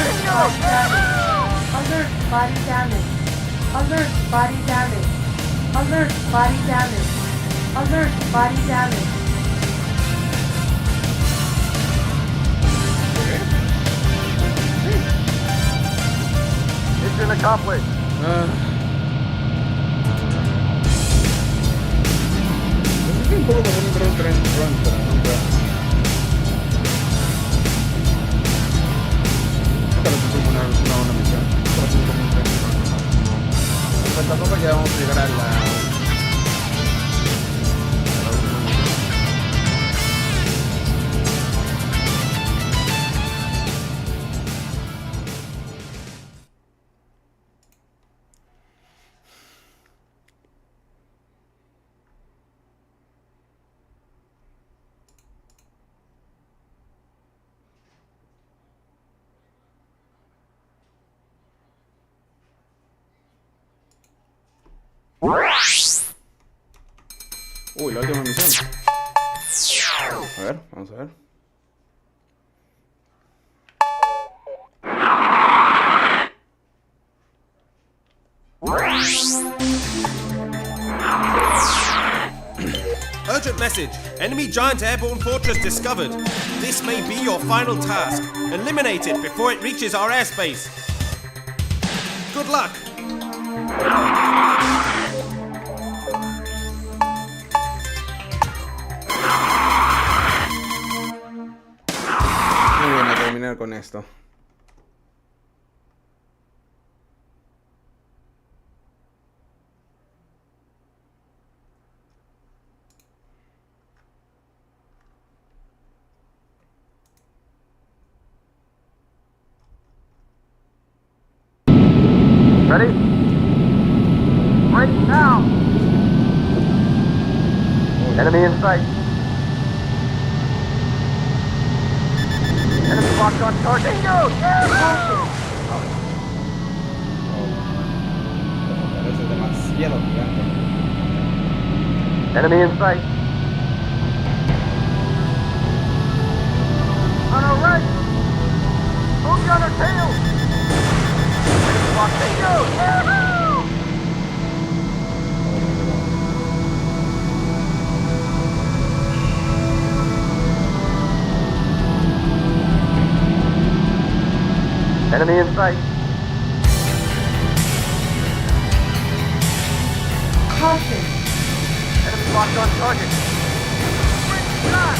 Alert, body damage. Alert, body damage. Alert, body damage. Alert, body damage. Mission accomplished. Es un poco como un run, pero nunca lo sentí como una misión. Solo sentí como un run. Pues tampoco ya vamos a llegar a la última misión. Uy, la última misión. A ver, vamos a ver. Urgent message. Enemy giant airborne fortress discovered. This may be your final task. Eliminate it before it reaches our airspace. Good luck. Muy bien, a terminar con esto. Ready? Right now! Enemy in sight. Enemy locked on target. Bingo! Parece demasiado gigante. Enemy in sight. On our right! Move on our tail! Enemy locked. Bingo! Enemy in sight. Caution. Enemy locked on target. Great shot!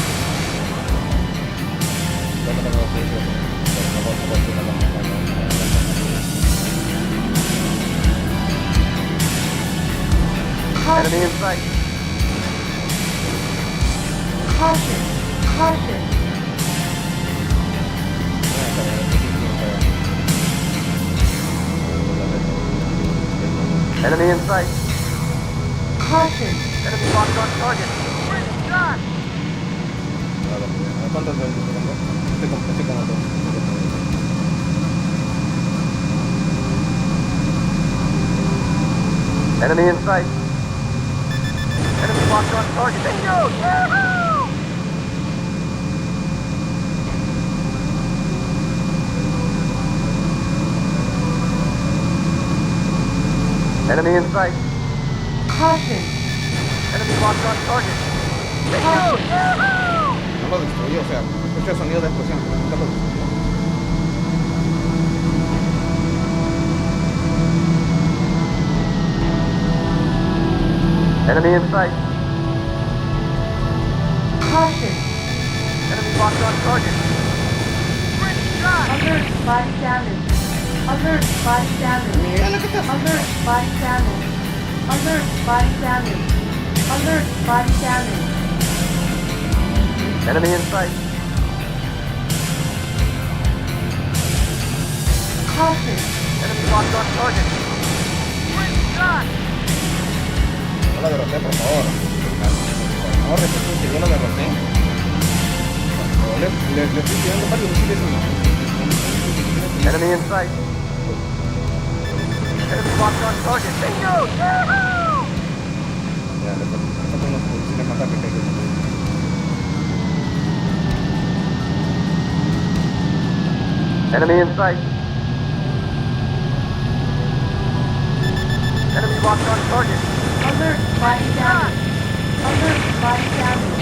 Enemy in sight. Caution. Caution. Enemy in sight. Caution. Enemy locked on target. Great shot! ¿Cuántos veces te tengo? Estoy como todo. Enemy in sight. Enemy locked on target. Bingo! Yahoo! Enemy in sight. Caution. Enemy locked on target. Bingo! Yahoo! No lo destruyó, o sea, escuché sonido de explosión, pero nunca lo destruyó. Enemy in sight. Caution. Enemy locked on target. Great shot! Alert, body damage. Alert, body damage. Alert, body damage. Alert, body damage. Alert, body damage. Enemy in sight. Caution. Enemy locked on target. Great shot! No la derroté, por favor. Por favor, recuerden que yo la derroté. Le estoy tirando varios misiles en Enemy in sight. Enemy locked on target. Bingo! Yahoo! Ya, le faltan unos misiles más rápido que hay que hacer. Enemy in sight. Enemy locked on target. Alert, body damage. Alert, body damage.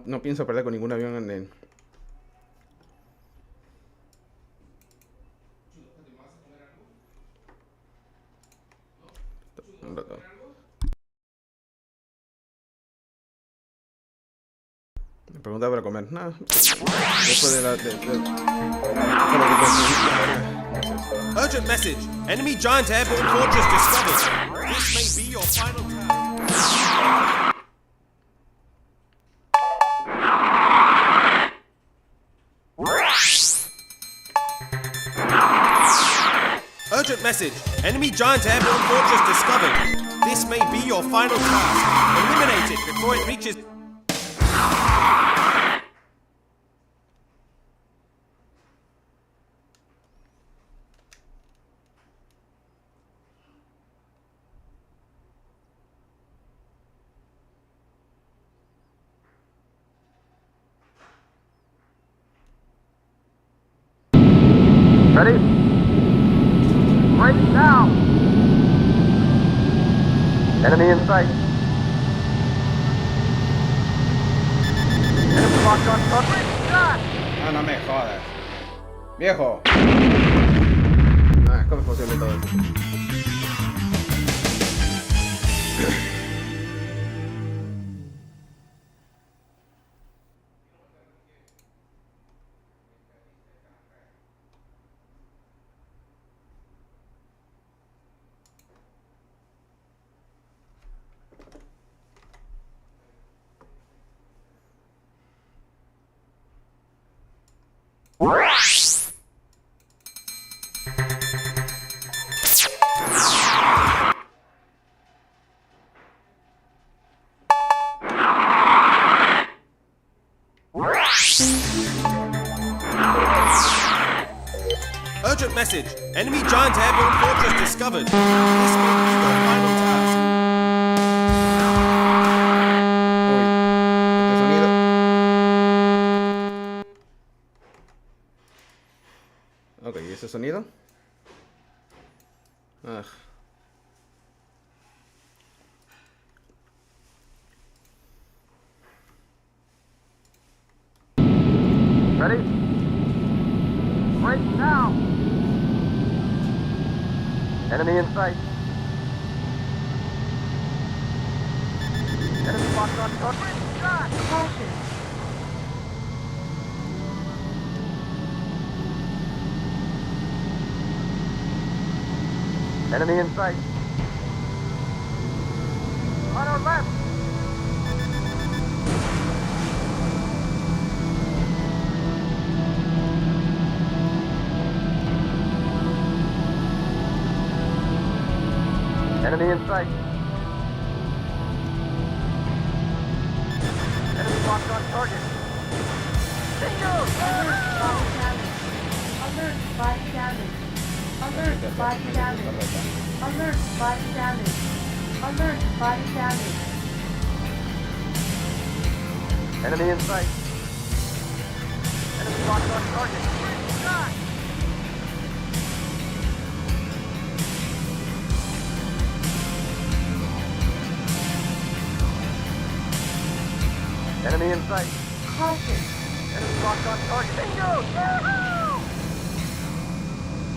No pienso perder con ningún avión en el... Un rato. Me preguntaba para comer. Nada. Después de la... Urgent message. Enemy giant airborne fortress discovered. This may be your final task. Urgent message. Enemy giant airborne fortress discovered. This may be your final task. Eliminate it before it reaches... Ready? Right now! Enemy in sight. Enemy locked on target. Shot! Ah, no me jodas. Viejo. ¿Cómo es posible todo esto? Urgent message. Enemy giant airborne fortress discovered. This may be your final task. Uy, este sonido. Ok, ¿y ese sonido? Ah. Ready? Right now! Enemy in sight. Enemy locked on target. Shot! Caution. Enemy in sight. On our left! Enemy in sight. Enemy locked on target. Bingo! Alert, body damage. Alert, body damage. Alert, body damage. Alert, body damage. Enemy in sight. Enemy locked on target. Shot! Enemy in sight. Caution. Enemy locked on target. Bingo! Yahoo!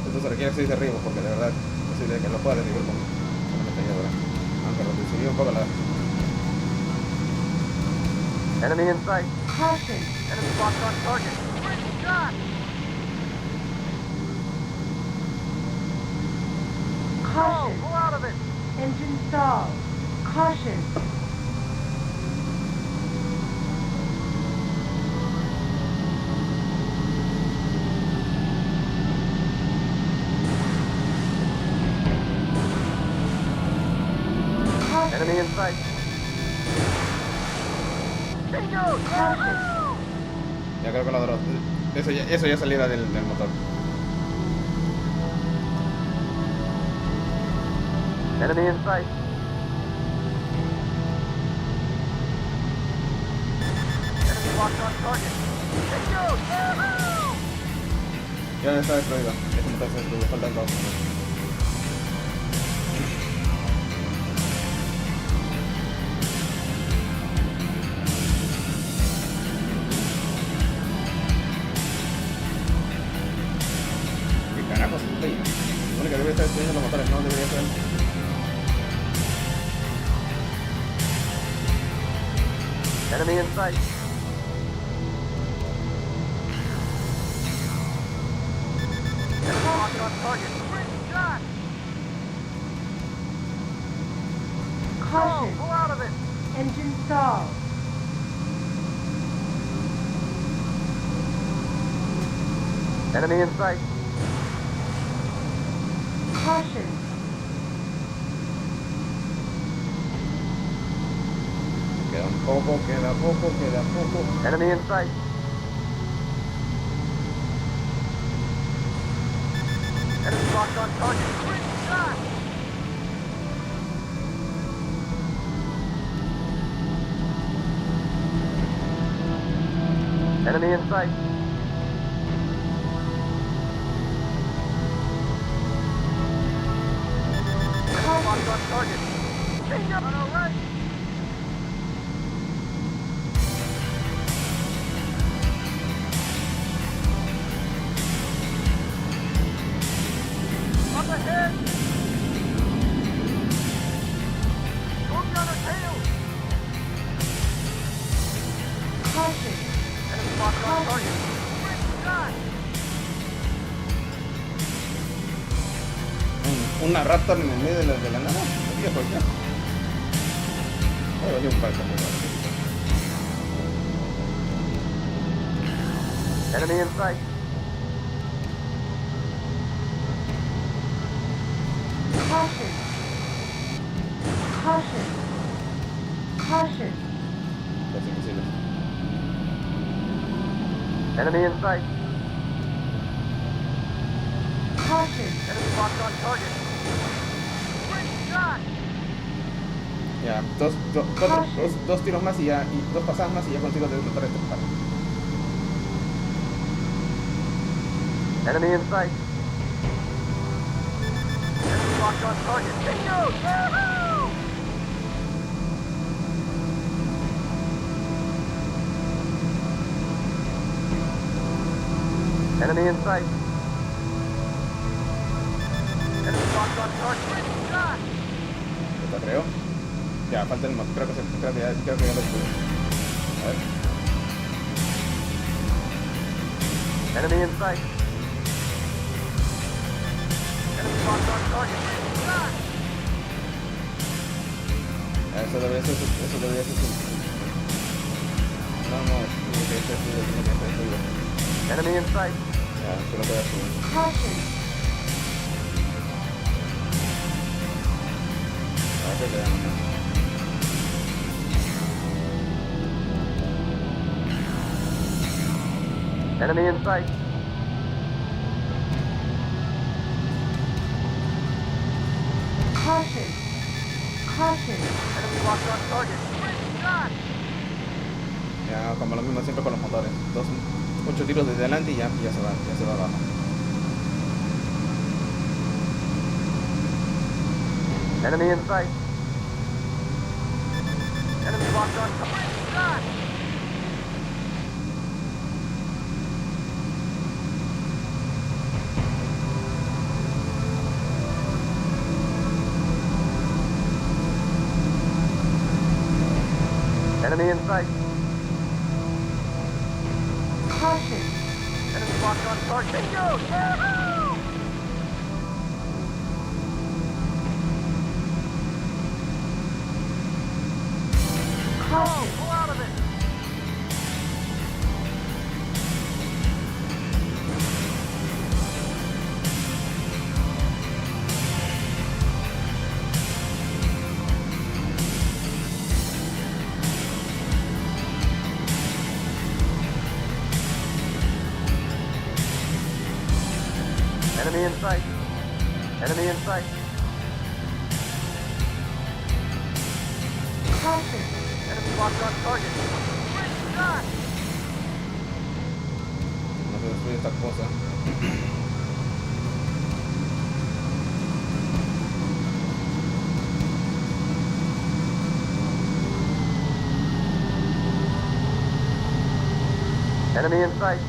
Esto se requiere 6 derribos porque de verdad es posible que lo pueda derribar con una ametralladora. Aunque lo subió un poco la... Enemy in sight. Caution. Enemy locked on target. Great shot! Caution. Pull out of it! Engine stall. Caution. Caution. Enemy in sight. Bingo! Caution. Ya creo que lo adoro. Eso ya saliera del motor. Enemy in sight. Enemy locked on target. Bingo! Yahoo! Ya está destruido. Ese motor se destruyó. Faltan 2. ¿Qué carajos estoy? Supone que debería estar destruyendo los motores, no debería ser. Enemy in sight. Enemy locked on target. Great shot! Caution. Pull out of it! Engine stall. Enemy in sight. Caution. Queda un poco, queda poco, queda poco. Enemy in sight. Enemy locked on target. Great shot! Enemy in sight. Enemy locked on target. Bingo! On our right. Up ahead! Going on our tail! Caution. Enemy locked on target. Great shot! Una Raptor en el medio de la nada. Viejo ya. Voy a hacer un par de cosas. Enemy in sight. Caution. Caution. Caution. Casi misiles. Enemy in sight. Caution. Enemy locked on target. Great shot! Ya, dos tiros más y ya, y 2 pasadas más y ya consigo derrotar este par. Enemy in sight. Enemy locked on target. Bingo! Yahoo! Enemy in sight. Enemy locked on target. Great shot! ¿Lo creo? Ya, falta el motor. Creo que ya lo pude. A ver. Enemy in sight. Enemy locked on target. Great shot! Eso debería ser su... No, tiene que ser suyo. Enemy in sight. Ya, solo queda suyo. Caution. A ver qué queda nomás. Enemy in sight. Caution. Caution. Enemy locked on target. Great shot! Ya, como lo mismo siempre con los motores. 8 tiros desde adelante y ya se va abajo. Enemy in sight. Enemy locked on target. Great shot! Enemy in sight. Caution. Enemy locked on target. Bingo! Yahoo! Caution. Pull out of it! Enemy in sight. Enemy in sight. Caution. Enemy locked on target. Great shot! No se destruye esta cosa. Enemy in sight.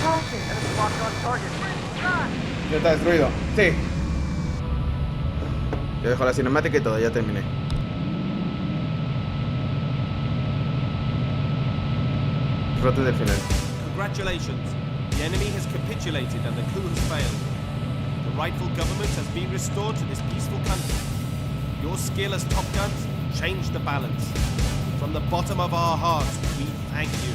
Caution. Enemy locked on target. Great shot! Ya está destruido. Sí. Ya dejo la cinemática y todo, ya terminé. Rote del final. Congratulations. The enemy has capitulated and the coup has failed. The rightful government has been restored to this peaceful country. Your skill as Top Guns changed the balance. From the bottom of our hearts, we thank you.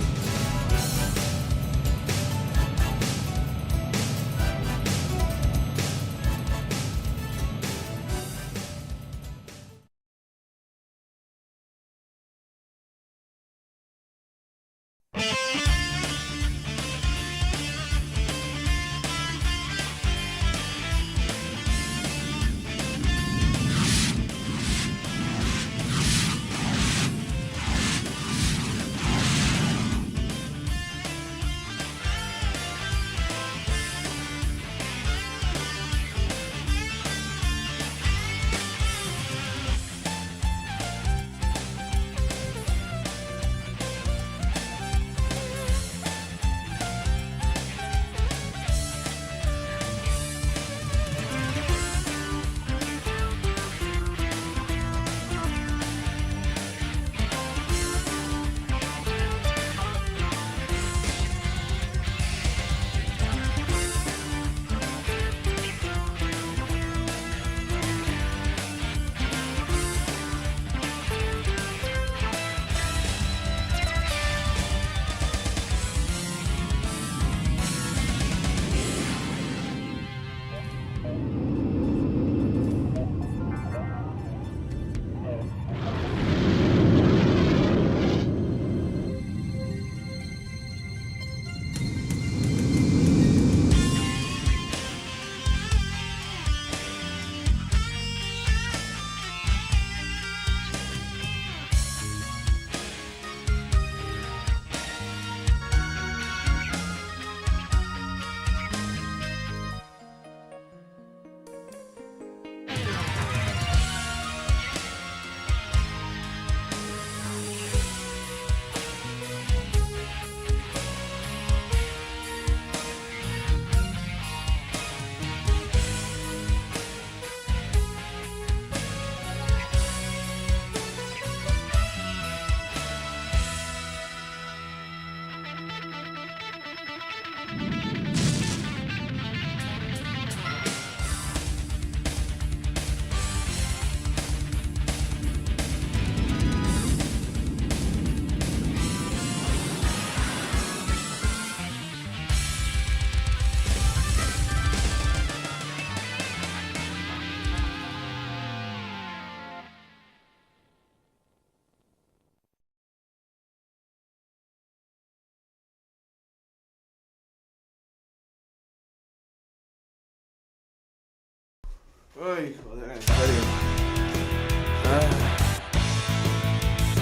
Uy, joder, en serio.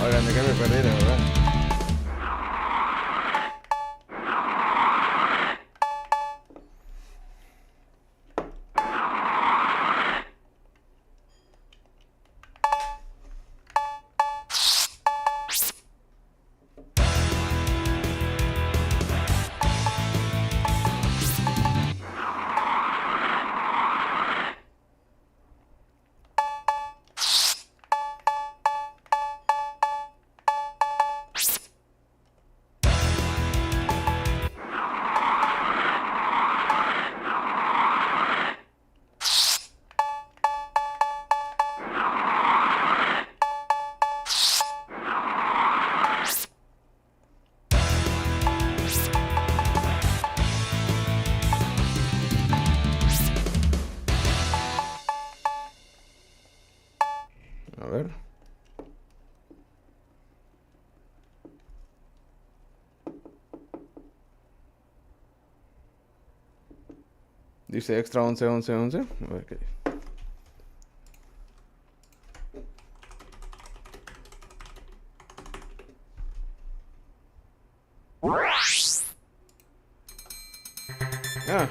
Oigan, ¿de qué me perdí, de verdad? Dice extra 11, 11, 11. A ver qué. Ah.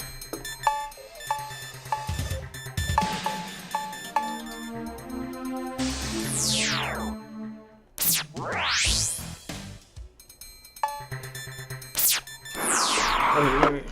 Ay.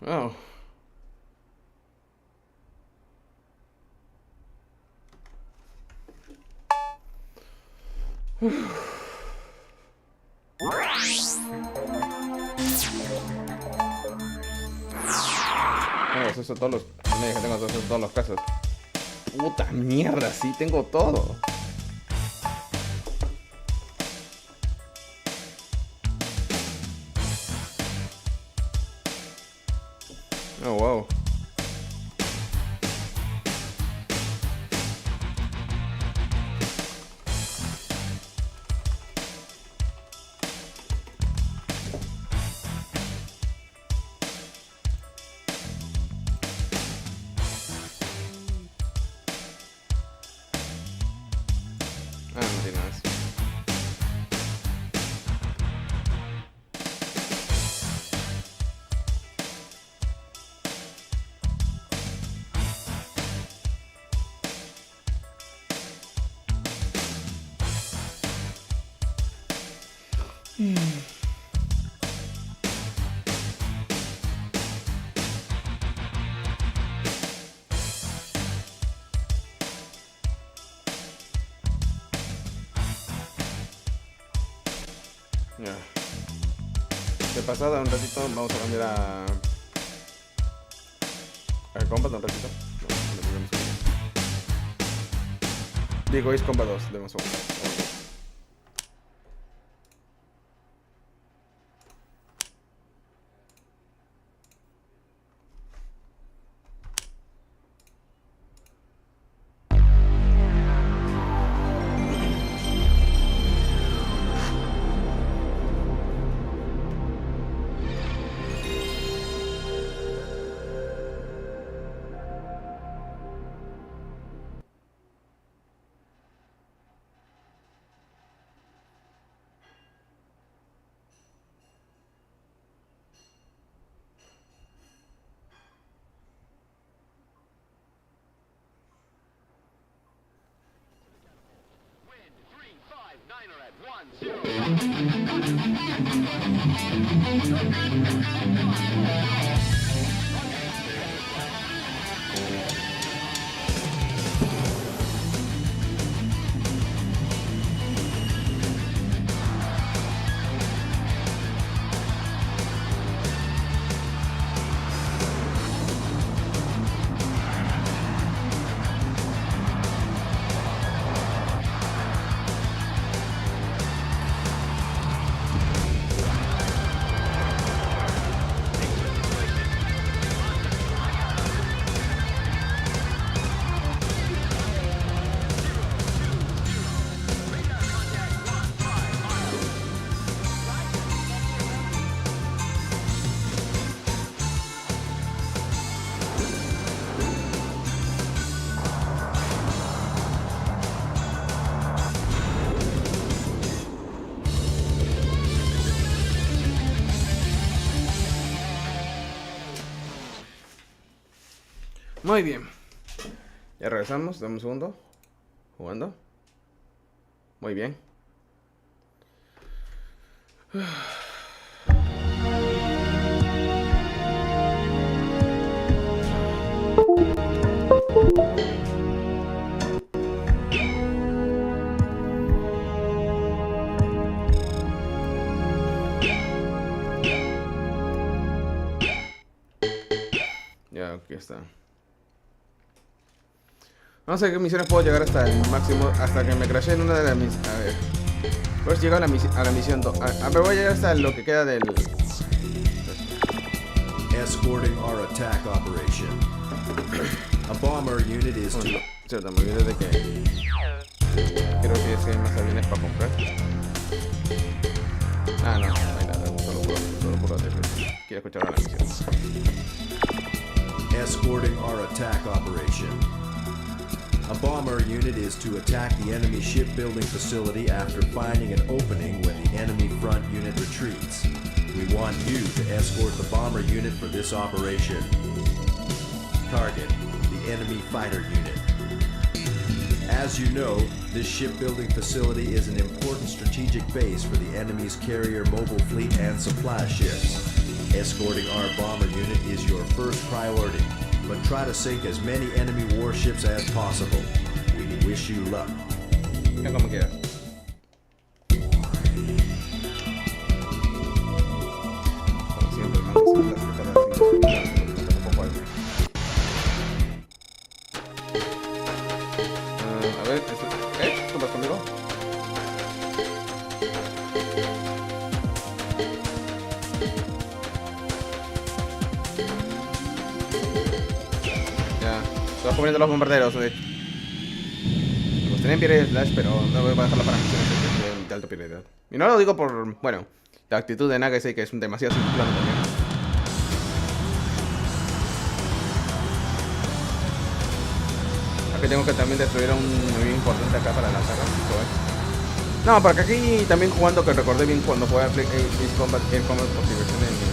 Oh. Tengo acceso a todos los. No dije que tengo acceso a todos los casos. Puta mierda, sí tengo todo. Oh, wow. Ah, no tiene más. Ya. De pasada, un ratito, vamos a cambiar a Combat un ratito. Digo, es Combat 2, le vamos a jugar. Muy bien. Ya regresamos, dame un segundo. Jugando. Muy bien. Ya, aquí está. No sé qué misiones puedo llegar hasta el máximo, hasta que me crashé en una de las misiones. A ver. Pues llego a la misión 2. A ver, voy a llegar hasta lo que queda del... Escorting our attack operation. A bomber unit is to... Cierto, me olvidé de que... Creo que es que hay más aviones para comprar. Ah, no, no hay nada, solo puro TP. Quiero escuchar ahora la misión. Escorting our attack operation. A bomber unit is to attack the enemy shipbuilding facility after finding an opening when the enemy front unit retreats. We want you to escort the bomber unit for this operation. Target, the enemy fighter unit. As you know, this shipbuilding facility is an important strategic base for the enemy's carrier mobile fleet and supply ships. Escorting our bomber unit is your first priority, but try to sink as many enemy warships as possible. We wish you luck. Mira cómo queda. Como siempre, man, se me está así, tampoco hay. A ver, ¿qué? ¿Tú vas conmigo? Se va poniendo los bombarderos, de hecho. Me gustaría enviar Slash, pero no voy a dejarlo para misiones de alta prioridad. Y no lo digo por, bueno, la actitud de Nagasei, que es un demasiado simplón también. Aquí tengo que también destruir a un enemigo importante acá para la saga. No, porque aquí también jugando, que recordé bien cuando jugué Ace Combat, Air Combat por diversión en mi...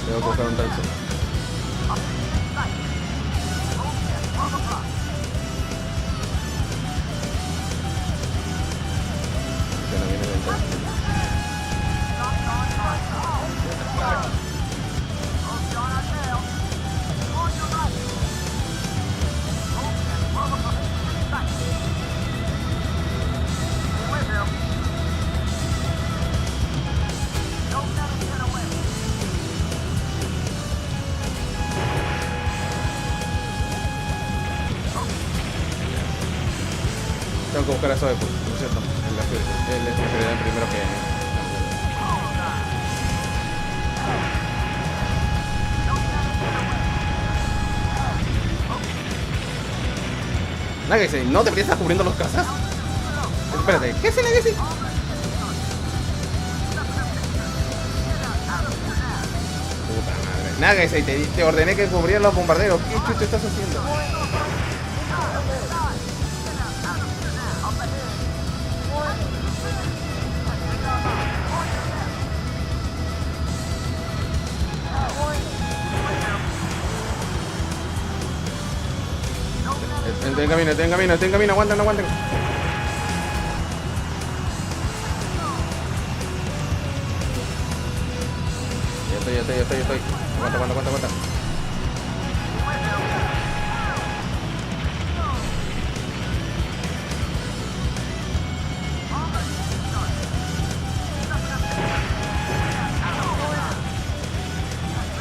Tengo que buscar un tal... Que no viene del tal. Tengo que buscar a Zoe, por cierto. Él es prioridad primero que... Nagasei, ¿no deberías estar cubriendo los cazas? Espérate, ¿qué es el Nagasei? Puta madre. Nagasei, te ordené que cubrieran los bombarderos. ¿Qué chucho estás haciendo? Estoy en camino, aguanten. Ya estoy. Aguanta.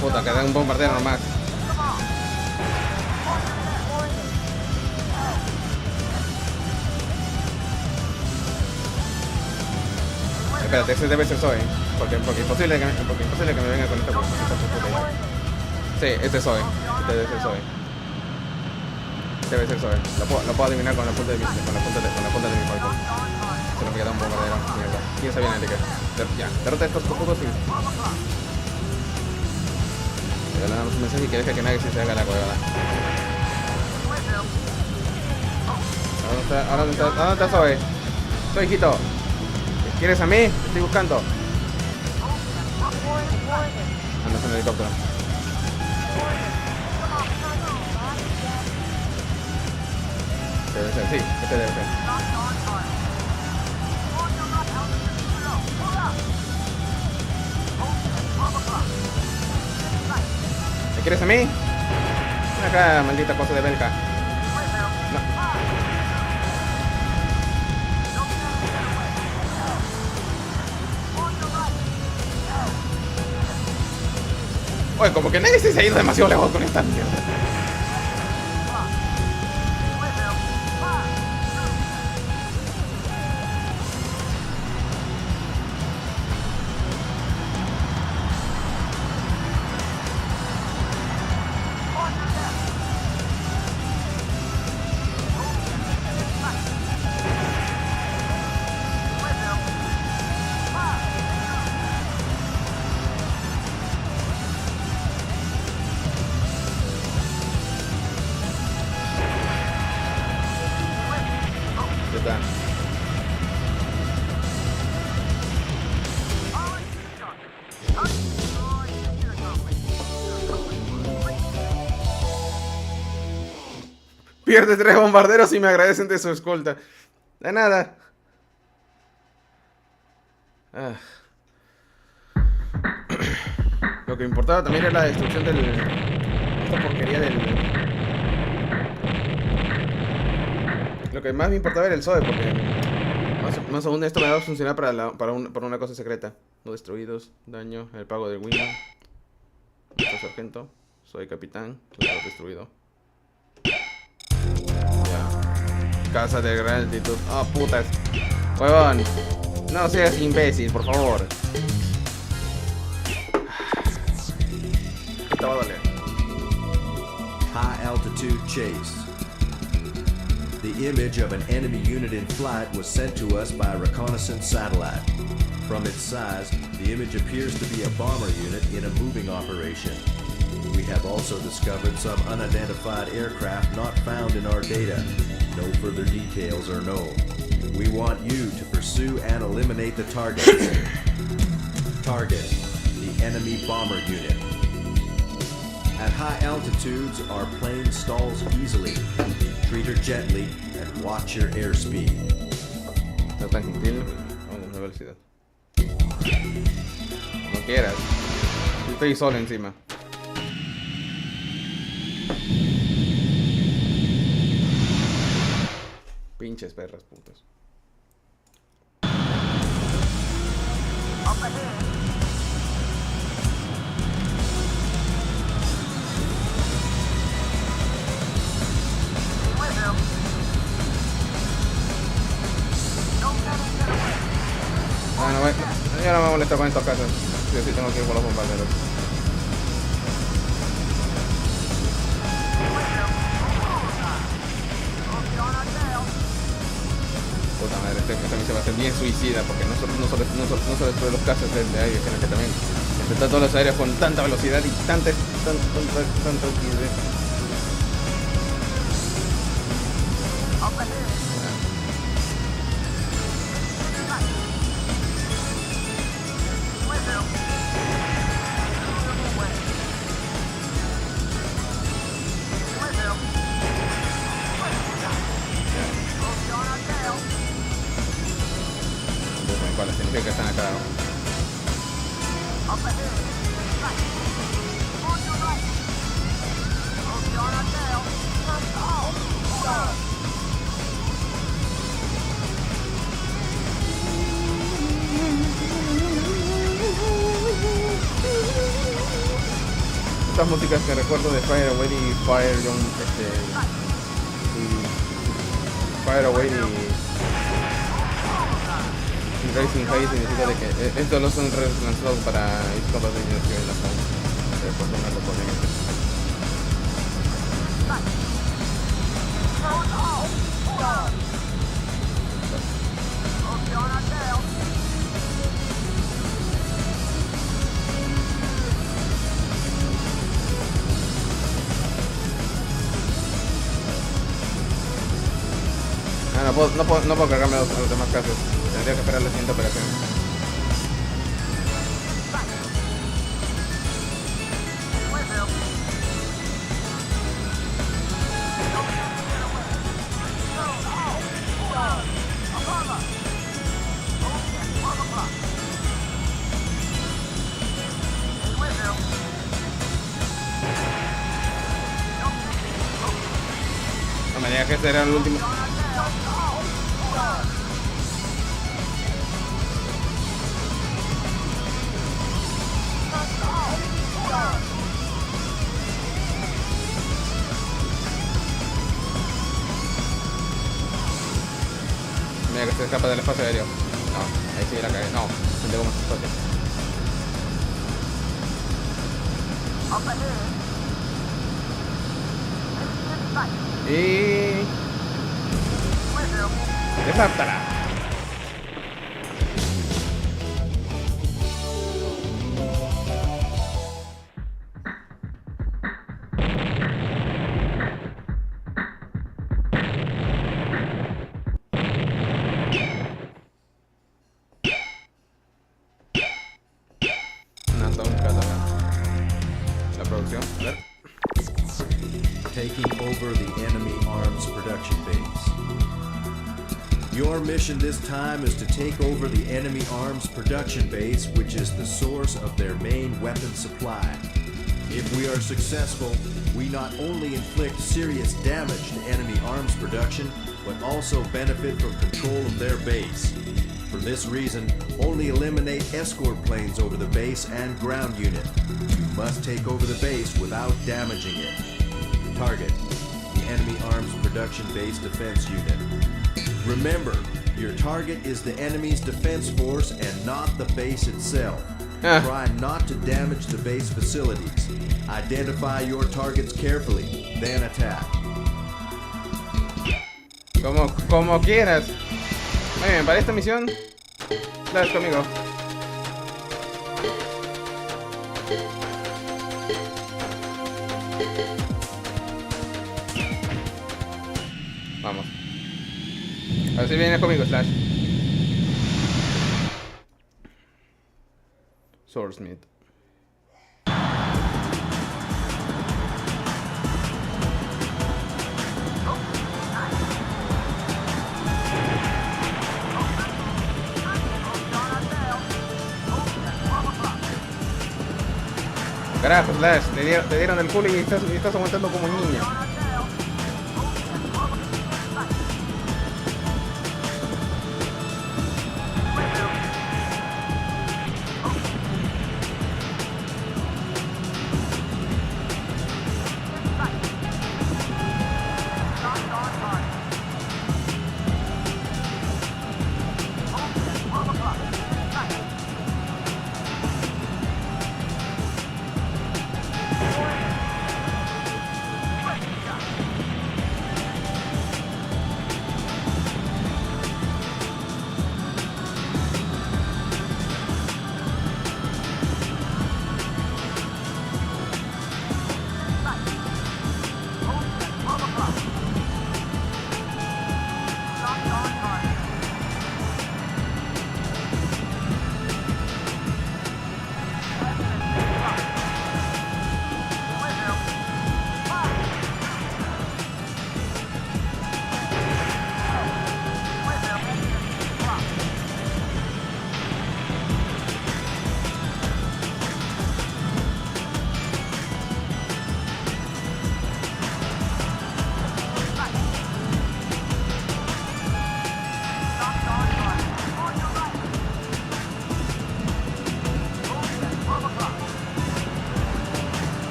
Puta, queda un bombardero nomás. Espérate, ese debe ser Zoe. Porque imposible que me venga con esta puta. Sí, este es Zoe. Este debe ser Zoe. Debe ser Zoe. Lo puedo adivinar con la punta de mi falcón. Se me queda un bombardero. Mierda. ¿Quién se viene, Enrique? Ya, derrota estos cojudos y... Le damos un mensaje y que deje que nadie se haga la cuevada. ¿Dónde está Zoe? Soy hijito. ¿Quieres a mí? Te estoy buscando. Andas en el helicóptero. Debe ser, sí, este debe ser. quieres a mí? Ven acá, maldita cosa de belga. No. Oye, como que nadie se ha ido demasiado lejos con esta mierda. Ya está. Pierde 3 bombarderos y me agradecen de su escolta. De nada. Ah. Lo que importaba también era la destrucción del... Esta porquería del... Lo que más me importaba era el SOE, porque... Más aún esto me va a funcionar para una cosa secreta. No destruidos, daño, el pago del Winner. Soy sargento, soy capitán, soy destruido. Ya. Casa de gran altitud. Ah, putas. Huevón. No seas imbécil, por favor. Esto va a doler. High altitude chase. The image of an enemy unit in flight was sent to us by a reconnaissance satellite. From its size, the image appears to be a bomber unit in a moving operation. We have also discovered some unidentified aircraft not found in our data. No further details are known. We want you to pursue and eliminate the targets. Target, the enemy bomber unit. At high altitudes, our plane stalls easily. Treat her gently and watch your airspeed. No tan gentil. Vamos a velocidad. Como quieras. Yo estoy solo encima. Pinches perras putas. Ah, no, yo no me molesto con estos casos. Sí, tengo que ir por los bombarderos. Puta madre, esta misión va a ser bien suicida porque no solo destruye los casos de aire, sino que también enfrentar todos los aéreos con tanta velocidad y tanta XD. Con las energías que están acá. Estas músicas que recuerdo de Fire Away y Fire Young, y Fire Away y Racing High significa de que estos los son relanzados para escopas de energía en la zona. Por ponerlo por ahí. No puedo cargarme los demás casos. Tendría que esperar la siguiente operación. Mira que este era el último. Mira que se escapa del espacio aéreo. No, ahí sí la cagué. No, gente como espacio. Up ahead. Y... With him. ¡Desártala! Una tonca la producción. A ver. Taking over the enemy arms production base. Your mission this time is to take over the enemy arms production base, which is the source of their main weapon supply. If we are successful, we not only inflict serious damage to enemy arms production, but also benefit from control of their base. For this reason, only eliminate escort planes over the base and ground unit. You must take over the base without damaging it. Target: the enemy arms production base defense unit. Remember, your target is the enemy's defense force and not the base itself. Try not to damage the base facilities. Identify your targets carefully, then attack. Como quieras. Muy bien, para esta misión, dale conmigo. Vamos. A ver si vienes conmigo, Slash. Swordsmith. Carajo, Slash, te dieron el culo y estás aguantando como un niño.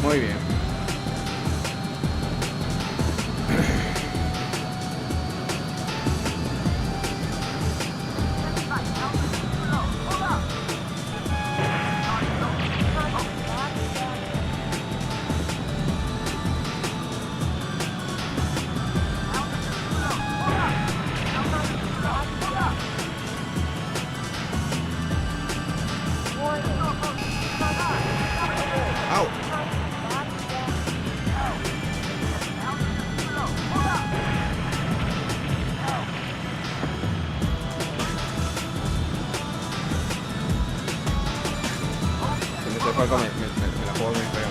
Muy bien. Au. juego me la juego bien feo.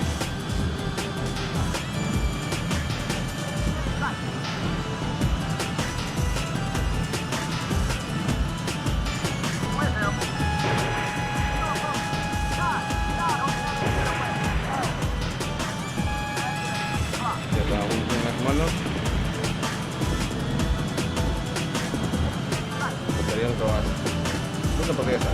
Ya está, un acumulo. Batería de todas. No sé por qué está.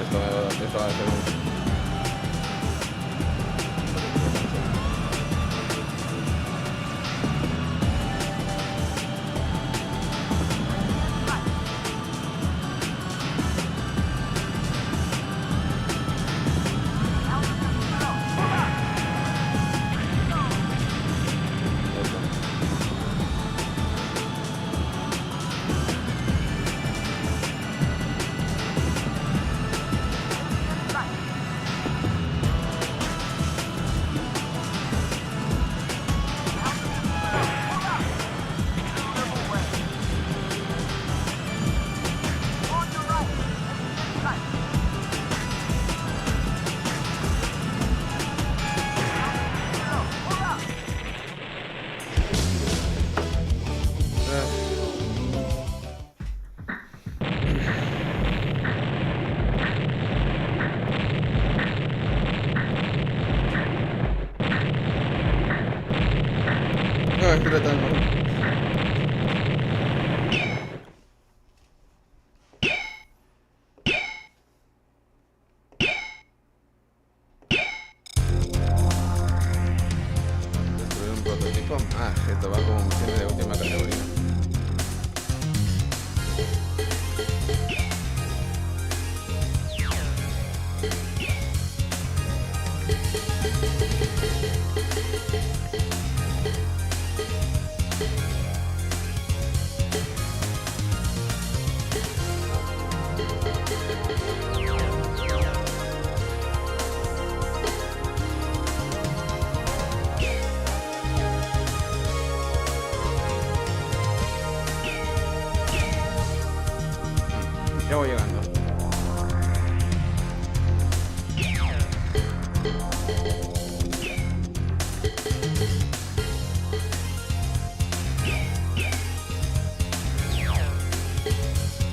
Esto va a ser un... No, es que era tan malo. Destruir un prototipo. Ah, esto va como misiones de última categoría. Ya voy llegando.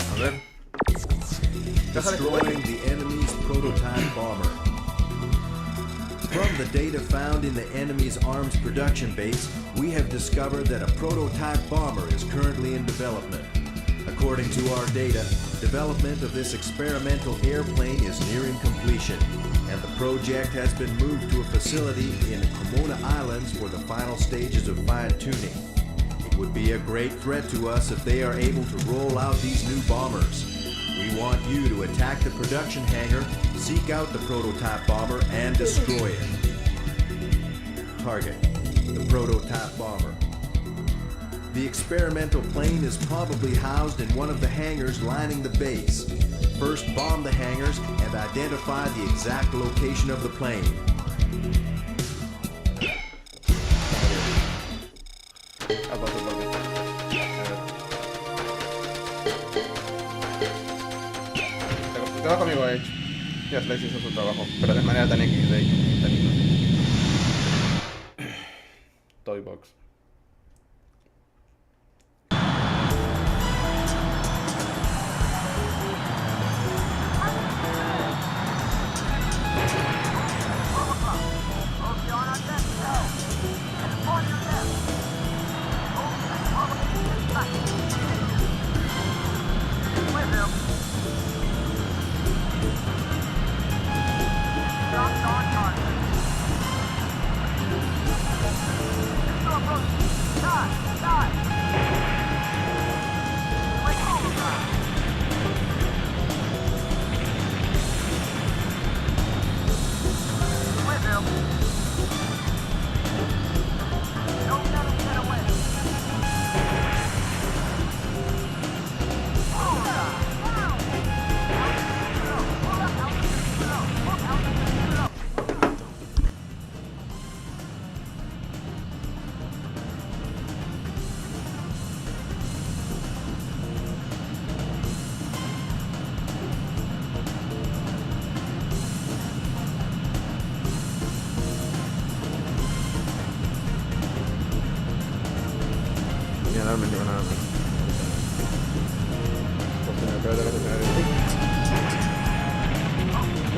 A ver. Destroying the enemy's prototype bomber. From the data found in the enemy's arms production base, we have discovered that a prototype bomber is currently in development. According to our data, development of this experimental airplane is nearing completion, and the project has been moved to a facility in Cremona Islands for the final stages of fine-tuning. It would be a great threat to us if they are able to roll out these new bombers. We want you to attack the production hangar, seek out the prototype bomber, and destroy it. Target: the prototype bomber. The experimental plane is probably housed in one of the hangars lining the base. First, bomb the hangars and identify the exact location of the plane. El trabajo amigo ha hecho. Ya Slice hizo su trabajo, pero de manera tan XD y tan inútil. Toy Box.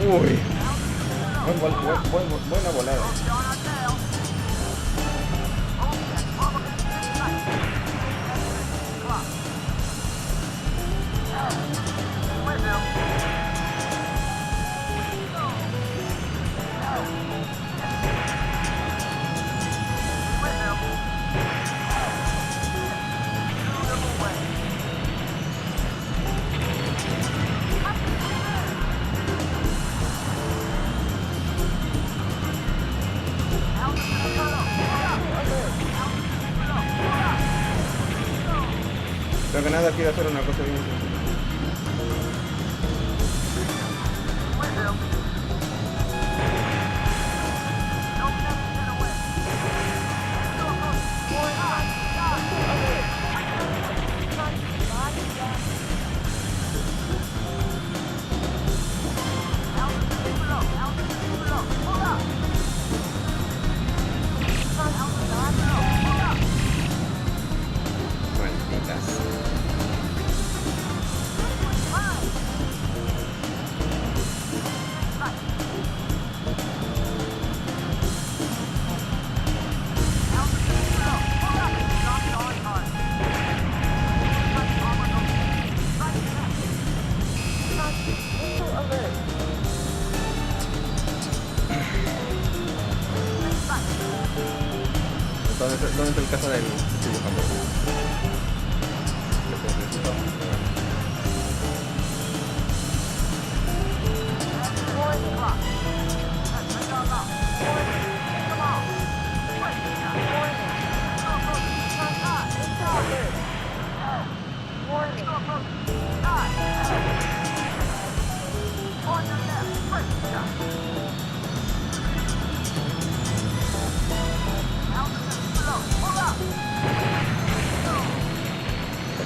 Uy. Buena volada. Pero que nada, quiero hacer una cosa bien sencilla. Malditas. ¿Dónde está el caso del estoy buscando?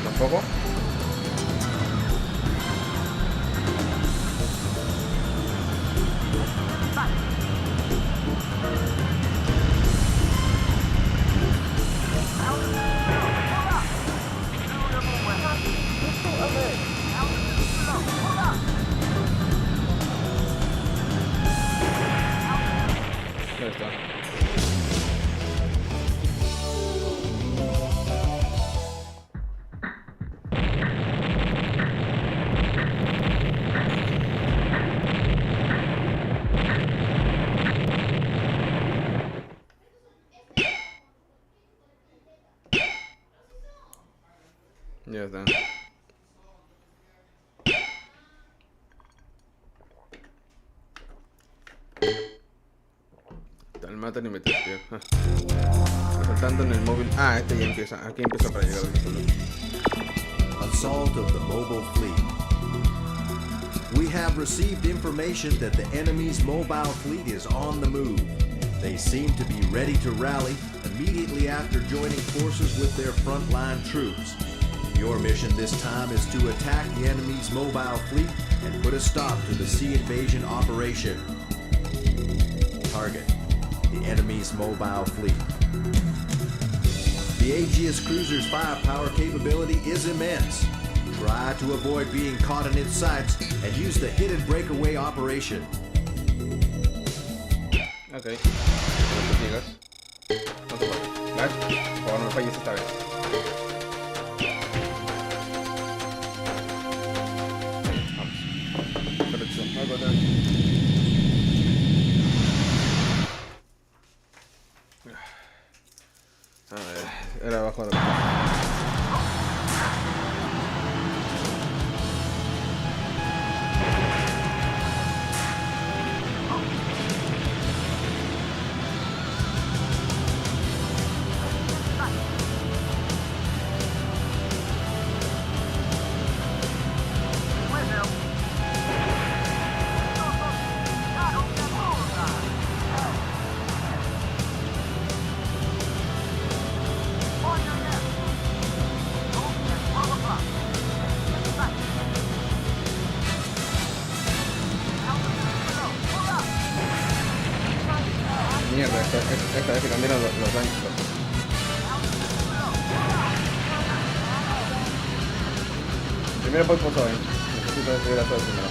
Tampoco. Ahí está. Ya está. Tal mata ni me te despierta. Resaltando en el móvil. Ah, este ya empieza. Aquí empieza para llegar al solo. Assault of the mobile fleet. We have received information that the enemy's mobile fleet is on the move. They seem to be ready to rally immediately after joining forces with their frontline troops. Your mission this time is to attack the enemy's mobile fleet and put a stop to the sea invasion operation. Target: the enemy's mobile fleet. The Aegis cruiser's firepower capability is immense. Try to avoid being caught in its sights and use the hidden breakaway operation. Ok. No te digas. No te falles. ¿Ves? Por favor, no me falles esta vez. Vamos. Correcto. Algo atrás. A ver. Era abajo de la... Mierda, esta vez se cambiaron los daños. Primero voy por todo, necesito desviar a todo primero.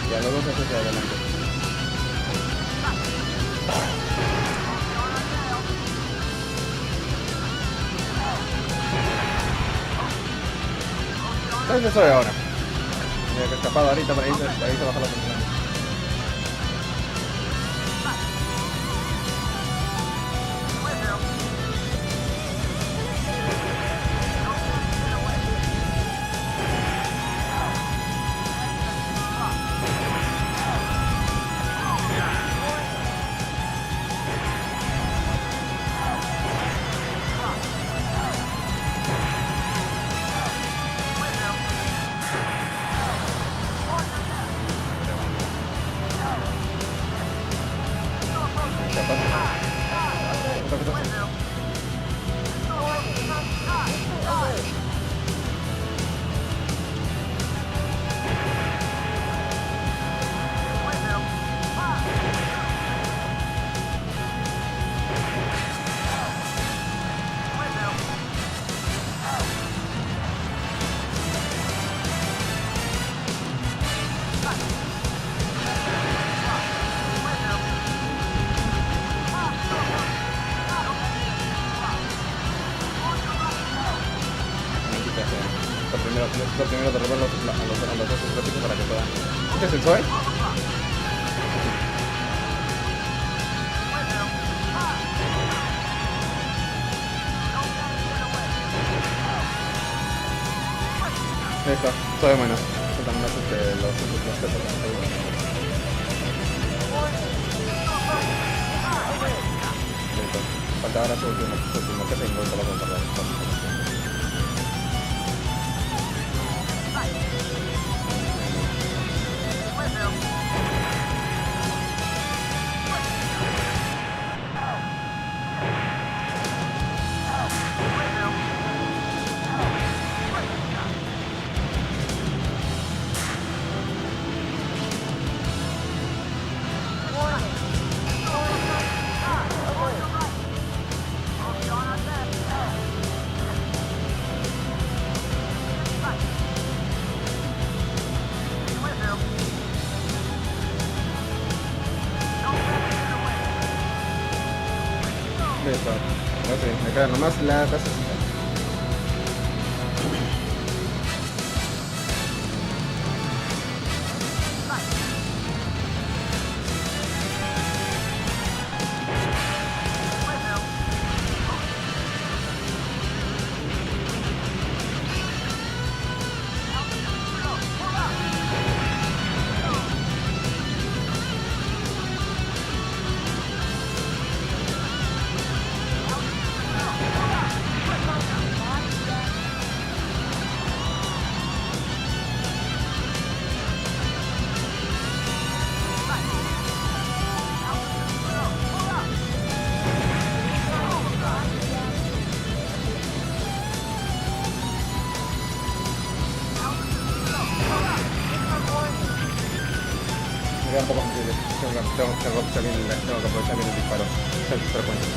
Ya los dos hacia adelante. ¿Dónde estoy ahora? Me he escapado ahorita, por ahí se baja la tensión. Lo primero derribar a los dos explosivos para que puedan. ¿Este es el Zoe? Ahí está, Zoe bueno. Faltan más los pesos. Listo. Falta ahora su último que se involucra la contra. Listo. Ok, me queda nomás la casa. Me queda un poco sensible. Tengo que aprovechar bien el disparo. Es frecuente.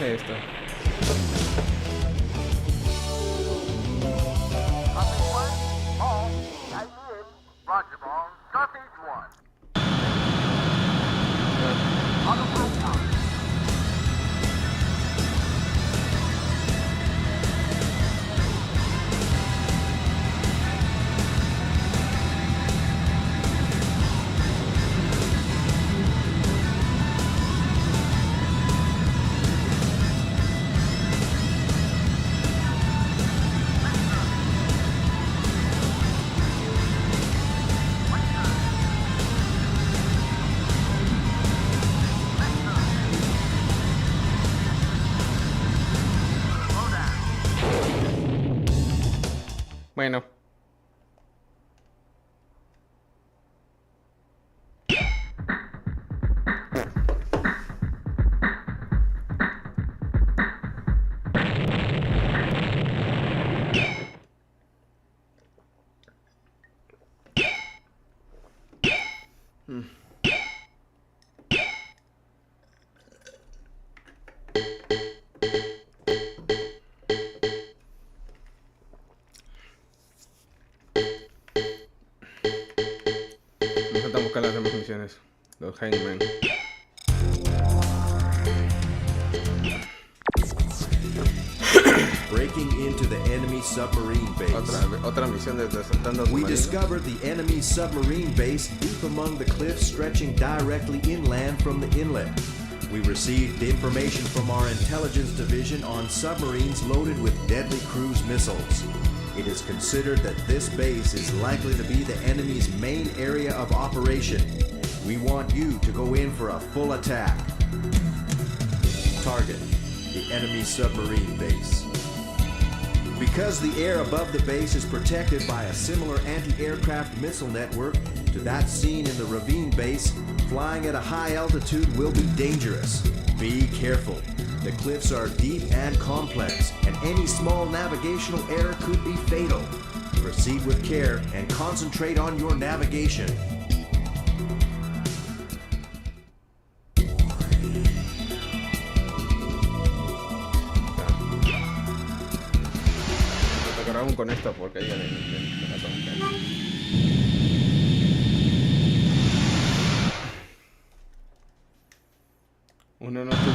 Listo. Roger, ball. Sausage 1. Bueno. Me falta buscar las demás misiones. Los Hangman. Breaking into the enemy submarine base. Otra misión de desertando We submarino. discovered the enemy submarine base deep among the cliffs stretching directly inland from the inlet. We received information from our intelligence division on submarines loaded with deadly cruise missiles. It is considered that this base is likely to be the enemy's main area of operation. We want you to go in for a full attack. Target: the enemy submarine base. Because the air above the base is protected by a similar anti-aircraft missile network to that seen in the ravine base, flying at a high altitude will be dangerous. Be careful. The cliffs are deep and complex, and any small navigational error could be fatal. Proceed with care and concentrate on your navigation. Aún con esto porque ahí le mató un cara. Uno no tuvo.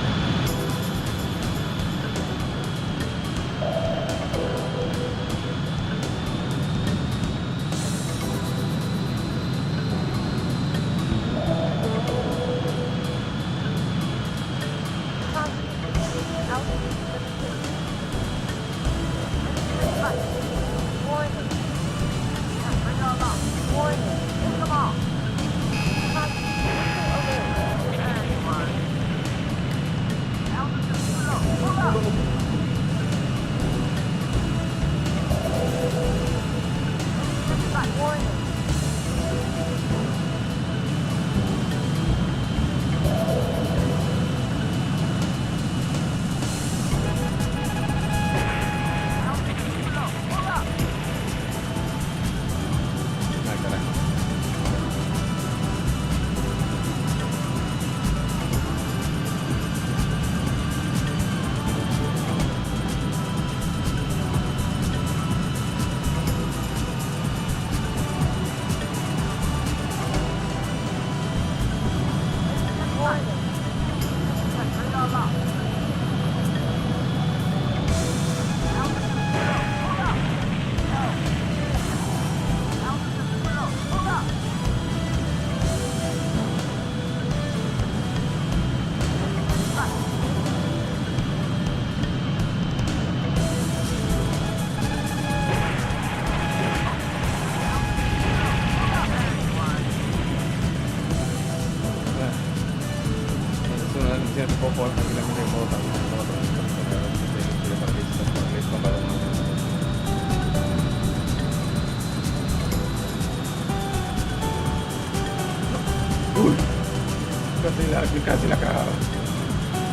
Casi la cagaba.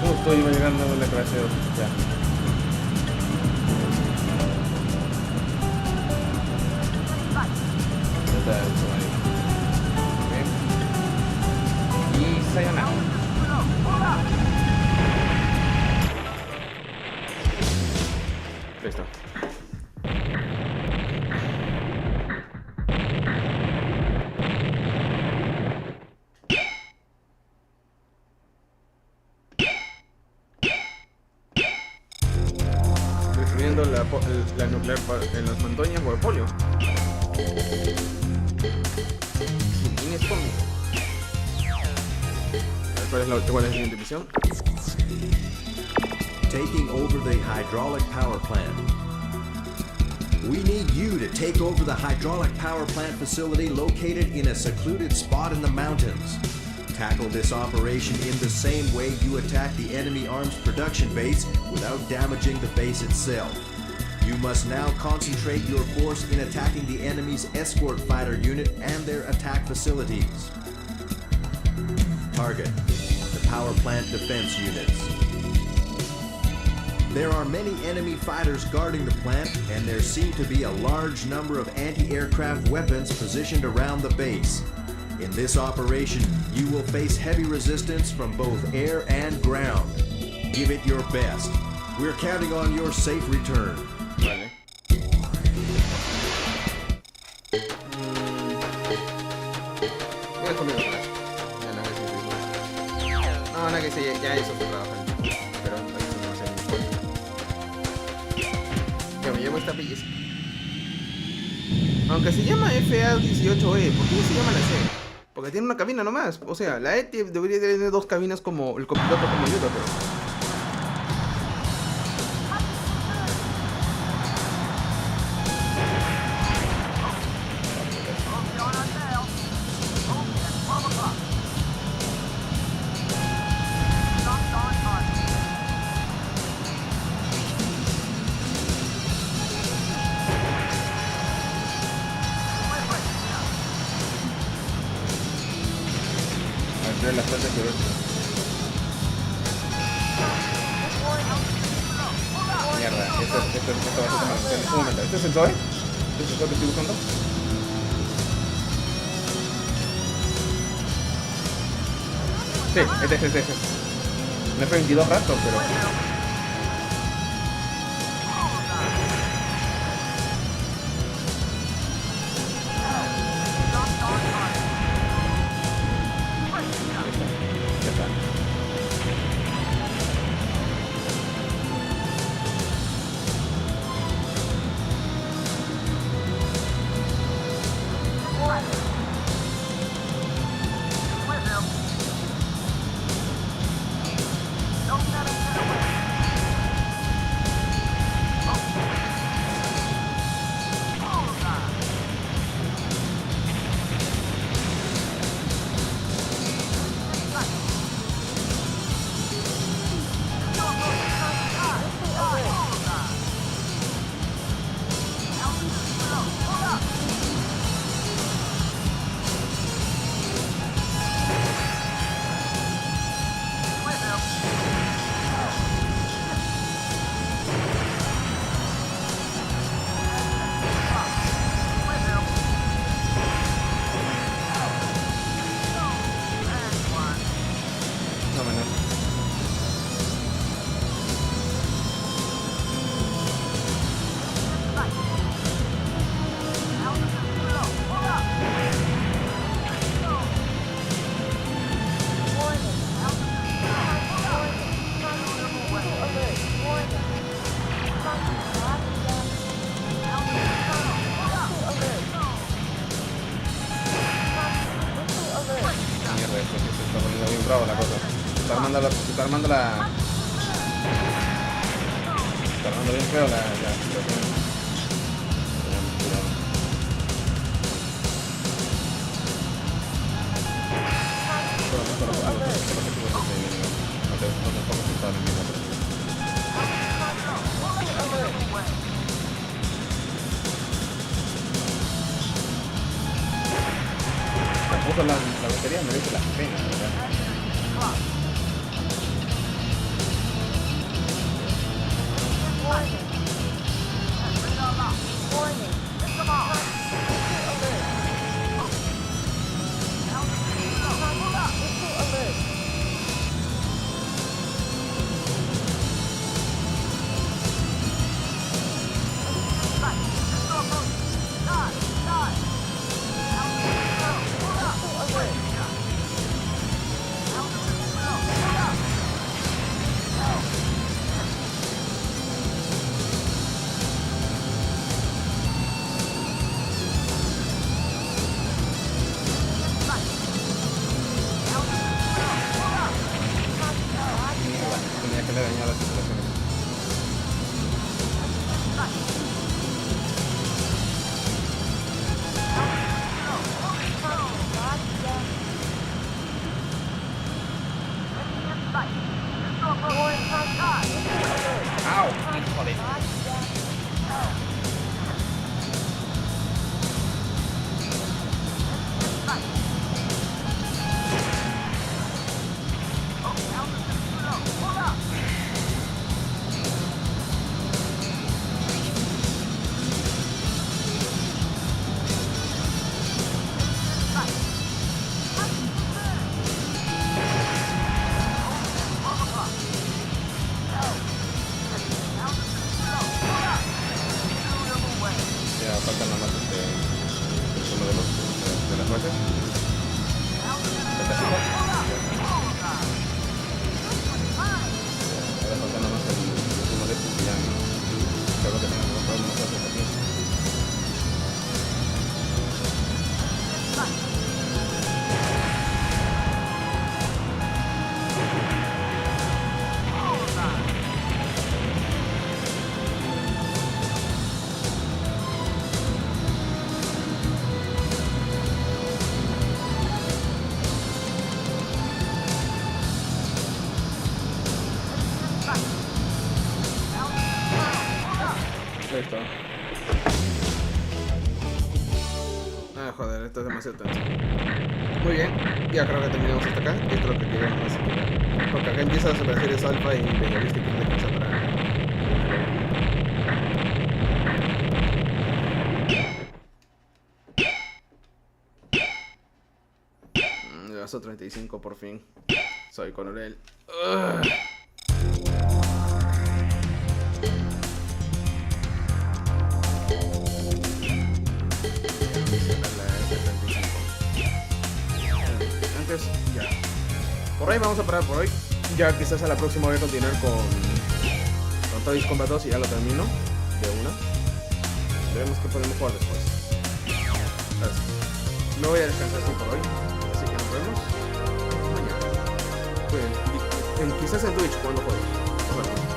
Justo iba llegando a la clase 2. Ya. Está el submarino. Ok. Y sayonara. Listo. La nuclear en las montañas o el polio. ¿Cuál es la siguiente misión? Taking over the hydraulic power plant. We need you to take over the hydraulic power plant facility located in a secluded spot in the mountains. Tackle this operation in the same way you attack the enemy arms production base without damaging the base itself. You must now concentrate your force in attacking the enemy's escort fighter unit and their attack facilities. Target: the power plant defense units. There are many enemy fighters guarding the plant, and there seem to be a large number of anti-aircraft weapons positioned around the base. In this operation, you will face heavy resistance from both air and ground. Give it your best. We're counting on your safe return. Vale. Voy a comer otra. No, no, que sí, ya hizo su trabajo. Pero no hizo demasiado. Ya me llevo esta belleza. Aunque se llama FA-18E, ¿por qué no se llama la C? Porque tiene una cabina nomás. O sea, la E debería tener dos cabinas como el copiloto como ayuda, pero... Las cosas que ves. Mierda, esto va a ser mal. Un momento, ¿este es el Zoe? ¿Este es el Zoe que estoy buscando? Sí, este es. Me fue 22 ratos, pero... bravo la cosa. Se está armando bien feo la situación. Tampoco la batería merece la pena, ¿verdad? Le dañó la situación. ¡Au! Joder. Listo. Ah, joder, esto es demasiado tenso. Muy bien, ya creo que terminamos hasta acá. Esto es lo que queríamos hacer. Porque acá empieza las operaciones alfa y imperialista que tiene que usar para. Gasto 35 por fin. Soy coronel. Antes, ya. Por ahí vamos a parar por hoy. Ya quizás a la próxima voy a continuar con Toys Combat 2 y ya lo termino de una. Veremos qué podemos jugar después. Gracias. No voy a descansar así por hoy. Así que nos vemos mañana. Pues, quizás en Twitch cuando juego. Nos vemos.